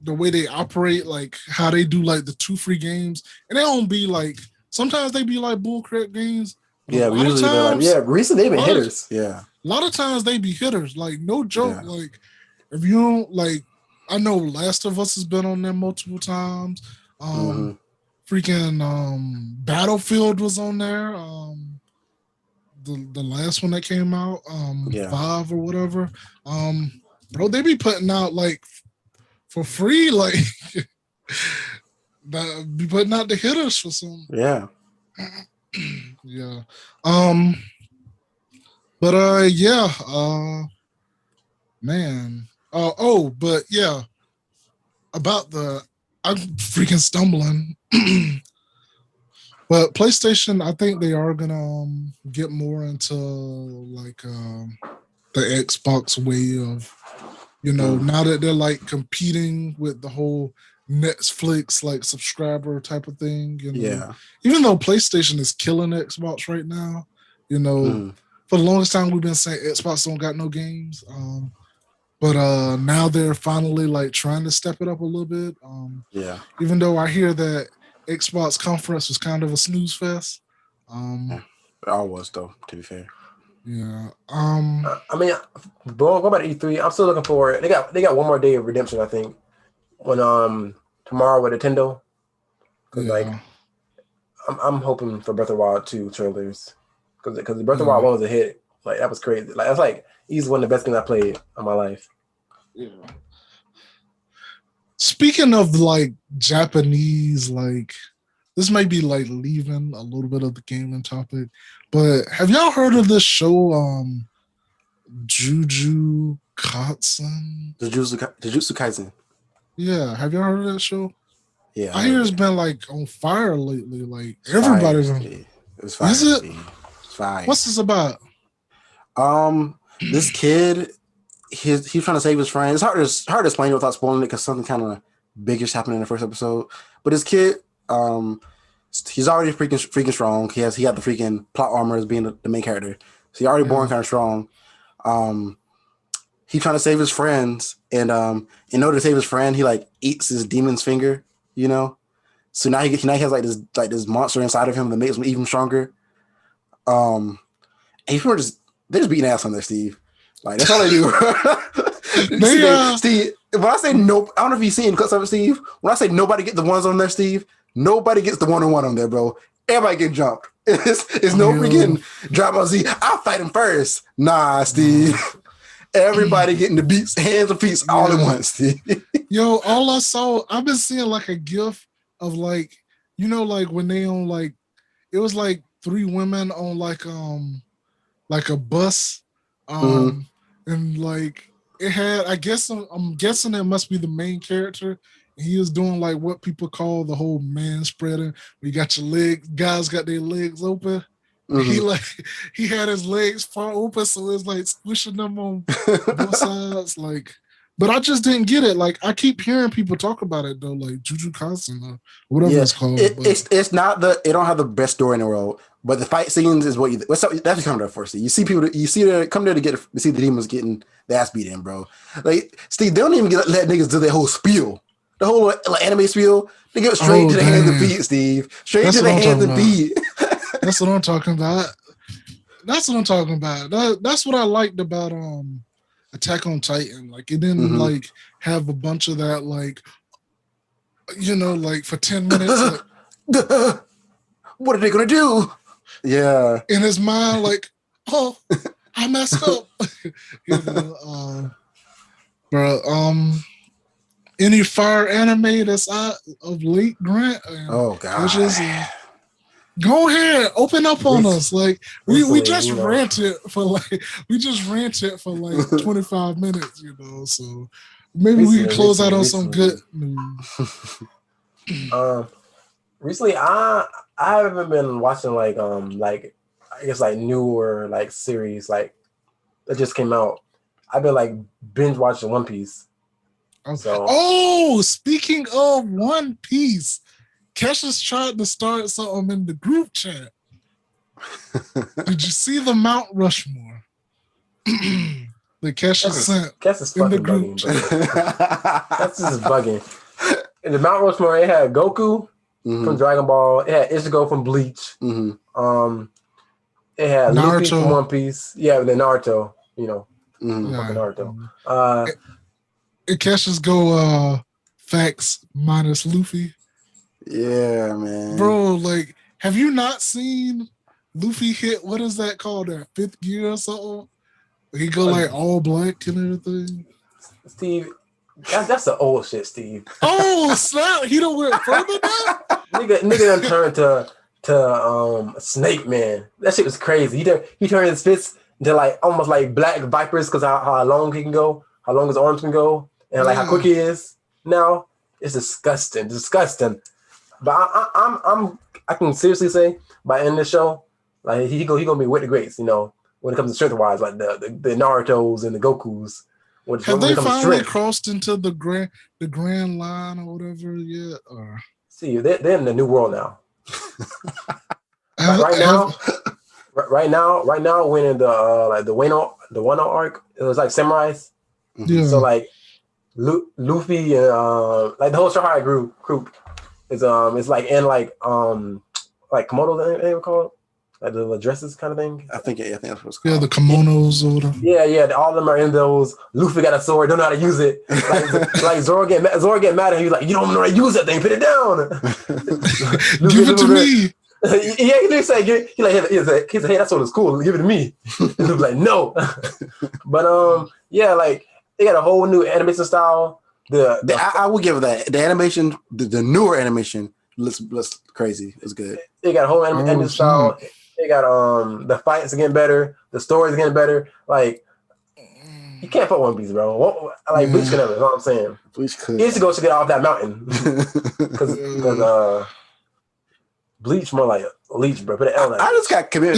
the way they operate, like how they do like the 2 free games, and they don't be like, sometimes they be like bullcrap games. Yeah, usually they're like, recently they've been hitters. A lot of times they be hitters, like no joke. Yeah. Like if you don't like, I know Last of Us has been on there multiple times. Freaking Battlefield was on there. The last one that came out, 5 or whatever. Bro, they be putting out like for free, like be putting out the hitters for some. Yeah. Yeah. But man. But yeah. About I'm freaking stumbling. But PlayStation, I think they are gonna get more into like the Xbox way of, now that they're like competing with the whole Netflix like subscriber type of thing. Yeah. Even though PlayStation is killing Xbox right now, for the longest time we've been saying Xbox don't got no games. But now they're finally like trying to step it up a little bit. Even though I hear that Xbox conference was kind of a snooze fest. It all was though, to be fair. Yeah. I mean, go back to E3. I'm still looking for it. They got one more day of redemption, I think. When tomorrow with Nintendo. Like I'm hoping for Breath of the Wild 2 trailers. Because the Breath of the Wild 1 was a hit. Like that was crazy. Like that's like easily one of the best things I played in my life. Yeah. Speaking of like Japanese, like this might be like leaving a little bit of the gaming topic, but have y'all heard of this show, Jujutsu Kaisen? Jujutsu Kaisen. Yeah, have y'all heard of that show? Yeah, I hear it's been like on fire lately. Like everybody's on. It's fire. Is it? It's fire. What's this about? This kid, he's trying to save his friend. It's hard to explain it without spoiling it because something kind of biggish happened in the first episode. But this kid, he's already freaking strong. He had the freaking plot armor as being the main character. So he's already born kind of strong. He's trying to save his friends, and in order to save his friend, he like eats his demon's finger. So now he has like this monster inside of him that makes him even stronger. And they're just beating ass on there, Steve. Like that's all they do. Steve, when I say no, I don't know if you've seen clips of it, Steve. When I say nobody get the ones on there, Steve, nobody gets the 1-on-1 on there, bro. Everybody get jumped. It's no freaking Dragon Ball Z. I'll fight him first. Nah, Steve. Everybody getting the beats, hands and feet all at once, Steve. Yo, all I saw, I've been seeing like a gif of like, like when they on like, it was like 3 women on like a bus, and like it had, I guess I'm guessing it must be the main character. He was doing like what people call the whole man spreading. You got your legs, guys got their legs open. He had his legs far open, so it's like squishing them on both sides. Like, But I just didn't get it. Like I keep hearing people talk about it though, like Juju Kaisen or whatever it's called. It's not it don't have the best story in the world, but the fight scenes is what that's coming there first. You see people, come there to see the demons getting the ass beat in, bro. Like Steve, they don't even let niggas do their whole spiel, the whole anime spiel. They get straight to the hands and feet, Steve. Straight to the hands and feet. That's what I'm talking about. That's what I'm talking about. That's what I liked about Attack on Titan. Like it didn't like have a bunch of that like like for 10 minutes. Like, what are they gonna do? Yeah. In his mind, like, oh, I messed up. Bro, any fire anime that's out of late, Grant? Oh God. Go ahead, open up on us. Like we just ranted for like 25 minutes, So maybe we can close out on some good news. Recently, I haven't been watching like I guess like newer like series like that just came out. I've been like binge watching One Piece. So. Speaking of One Piece. Kesha's tried to start something in the group chat. Did you see the Mount Rushmore? The Kesha sent in the group chat. That's just bugging. In the Mount Rushmore, it had Goku from Dragon Ball. It had Ichigo from Bleach. It had Luffy from One Piece. Yeah, the Naruto. Naruto. It Kesha's go facts minus Luffy. Yeah, man. Bro, like, have you not seen Luffy hit, what is that called, that fifth gear or something? He go like all black and everything. Steve, that's the old shit, Steve. Oh, snap. He don't went further now? Nigga done turned to Snake Man. That shit was crazy. He turned his fists into like almost like black vipers because how long he can go, how long his arms can go, and like how quick he is. Now it's disgusting. But I can seriously say by the end of the show, like he gonna be with the greats, when it comes to strength wise, like the Narutos and the Gokus. Have they finally crossed into the grand line or whatever yet? Or see, they're in the new world now. Right now, when in the like the Wano arc, it was like samurais. Yeah. So like Luffy and like the whole Shahai group is it's like in like Komodo they would call it, like the dresses kind of thing. I think that's what it's called. Yeah, the kimonos or whatever. Yeah, all of them are in those. Luffy got a sword, don't know how to use it. Like Zoro get mad and he's like, you don't know how to use that thing, put it down. Give it to me. Yeah, he did say, he said, hey, that sword is cool, give it to me. And Luffy's like, no. But yeah, like they got a whole new animation style. I will give that. The animation, the newer animation looks crazy. It's good. They got a whole animation style. They got the fights are getting better. The stories are getting better. Like you can't fuck One Piece, bro. Like Bleach could never. You know what I'm saying? Bleach could. He used to go to get off that mountain because Bleach more like Leech, bro. Put an L. I just got committed.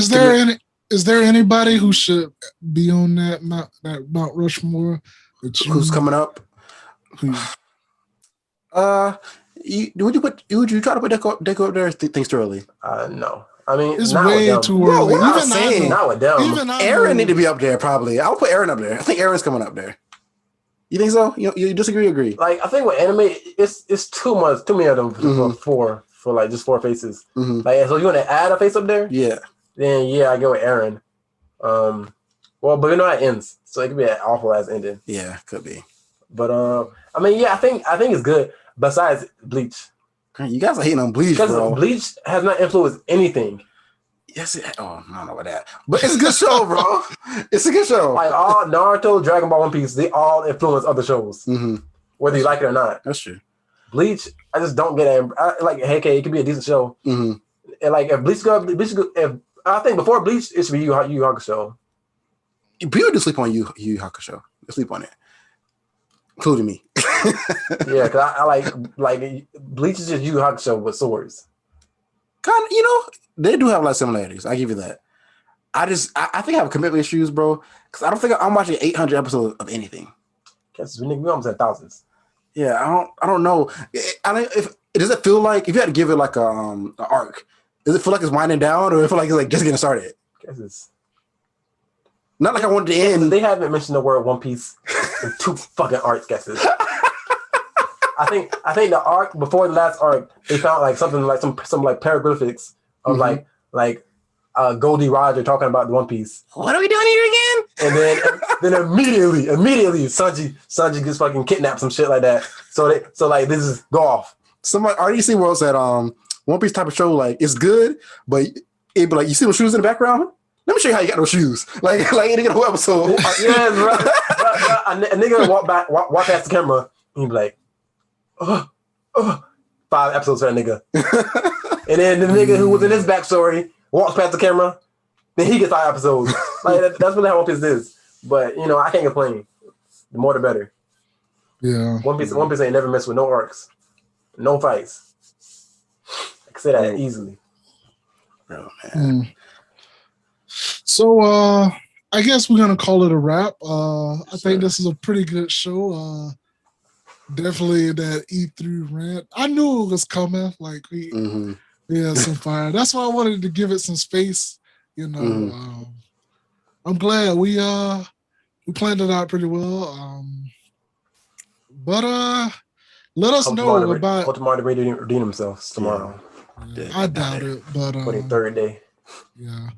Is there anybody who should be on that Mount Rushmore? Who's coming up? Would you try to put Deku up there? Things too early? No. I mean, it's way too early. Bro, I'm saying, not with them. Aaron need to be up there probably. I'll put Aaron up there. I think Aaron's coming up there. You think so? You disagree? Agree? Like I think with anime, it's too many of them for like just four faces. Like so, you want to add a face up there? Yeah. Then I go with Aaron. Well, but it ends, so it could be an awful ass ending. Yeah, could be. But I mean, I think it's good. Besides Bleach, you guys are hating on Bleach, bro. Bleach has not influenced anything. Yes, I don't know about that, but it's a good show, bro. It's a good show. Like all Naruto, Dragon Ball, One Piece, they all influence other shows, whether you like it or not. That's true. Bleach, I just don't get it. It could be a decent show. And like if Bleach go, if I think before Bleach, it should be Yu Hakusho. People do sleep on Yu Hakusho. They sleep on it, including me. Yeah, because I like Bleach is just Yu Hakusho with swords. Kind of, they do have a lot of similarities. I give you that. I think I have commitment issues, bro. Because I don't think I'm watching 800 episodes of anything. Guess we almost had thousands. Yeah, I don't know. Does it feel like if you had to give it like a arc? Does it feel like it's winding down, or does it feel like it's like just getting started? Guess it's not like I wanted to end. They haven't mentioned the word One Piece in 2 fucking arcs. Guesses. I think the arc before the last arc, they found like something like some like hieroglyphics of like Goldie Roger talking about the One Piece. What are we doing here again? And then immediately Sanji gets fucking kidnapped, some shit like that. So this is go off. Somebody already see where said One Piece type of show, like it's good, but it be like you see those shoes in the background. Let me show you how you got those shoes. Like you get a whole episode. Yeah, bro. A nigga walk past the camera and he be like, 5 episodes for that nigga. And then the nigga who was in his backstory walks past the camera, then he gets 5 episodes. Like that's really how One Piece is. But I can't complain. The more the better. Yeah. One Piece ain't never messed with no arcs, no fights. I can say that easily. Oh, man. So I guess we're gonna call it a wrap. I think this is a pretty good show. Definitely that E3 rant. I knew it was coming. Like we had some fire. That's why I wanted to give it some space. I'm glad we planned it out pretty well. But let us know about. Hope tomorrow to redeem themselves tomorrow. Yeah, I doubt it, but for the 3rd day. Yeah.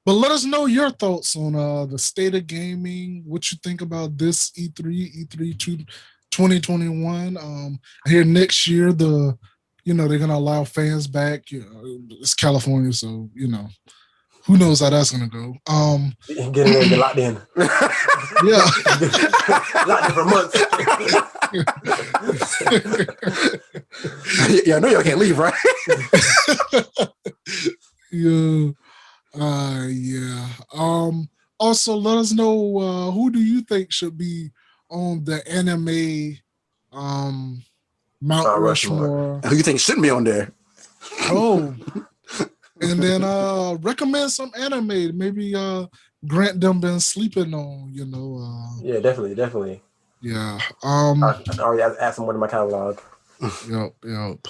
But let us know your thoughts on the state of gaming, what you think about this E3 2021. Here next year, they're gonna allow fans back. It's California, so who knows how that's gonna go. Get locked in. Yeah. Locked in for months. Yeah, I know y'all can't leave, right? Yeah. Yeah. Also, let us know who do you think should be on the anime Mount Rushmore. Who you think shouldn't be on there? Oh. And then recommend some anime. Maybe Grant them been sleeping on, Yeah, definitely. Yeah. I already add some more to my catalog. Yep.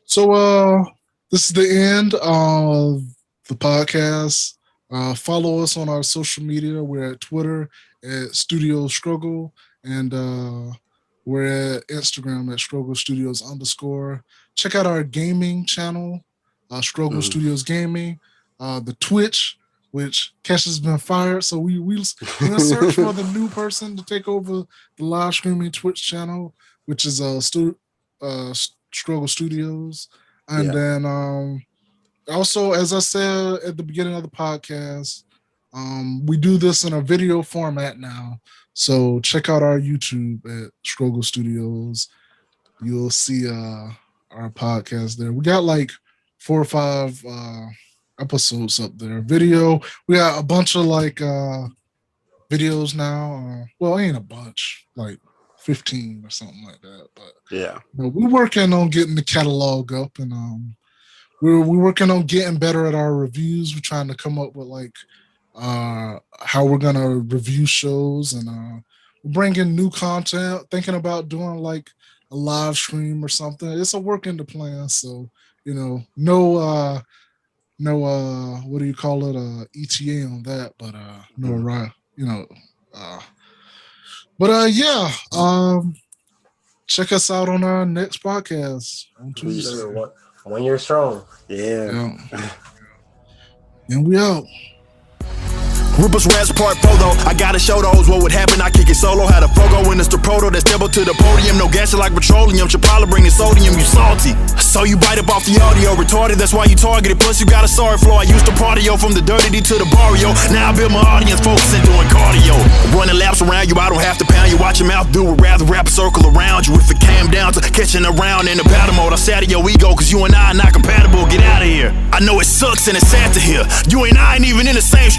So this is the end of the podcast. Follow us on our social media. We're at Twitter at Studio Struggle, and we're at Instagram at Struggle Studios _. Check out our gaming channel, Struggle Studios Gaming. The Twitch, which Kesh has been fired, so we're gonna search for the new person to take over the live streaming Twitch channel, which is Struggle Studios. And then also, as I said at the beginning of the podcast, we do this in a video format now. So check out our YouTube at Struggle Studios. You'll see our podcast there. We got like 4 or 5 episodes up there. Video. We got a bunch of like videos now. Well, ain't a bunch, like 15 or something like that. But yeah, we're working on getting the catalog up, and we're working on getting better at our reviews. We're trying to come up with like how we're gonna review shows, and we're bringing new content. Thinking about doing like a live stream or something. It's a work in the plan. So no what do you call it? ETA on that, but no right. Check us out on our next podcast on Tuesday. 1 year strong. Yeah. And we out. Rupus Rats Part 4 though, I gotta show those what would happen. I kick it solo, had a fogo in this proto that step up to the podium. No gas like petroleum, should probably bring the sodium. You salty, so you bite up off the audio. Retarded, that's why you targeted. Plus you got a sorry flow. I used to partyo from the dirty D to the barrio. Now I build my audience, focusing doing cardio. Running laps around you, I don't have to pound you. Watch your mouth do it, rather wrap a circle around you. If it came down to catching around in the battle mode, I sat your ego, cause you and I are not compatible. Get out of here. I know it sucks and it's sad to hear. You and I ain't even in the same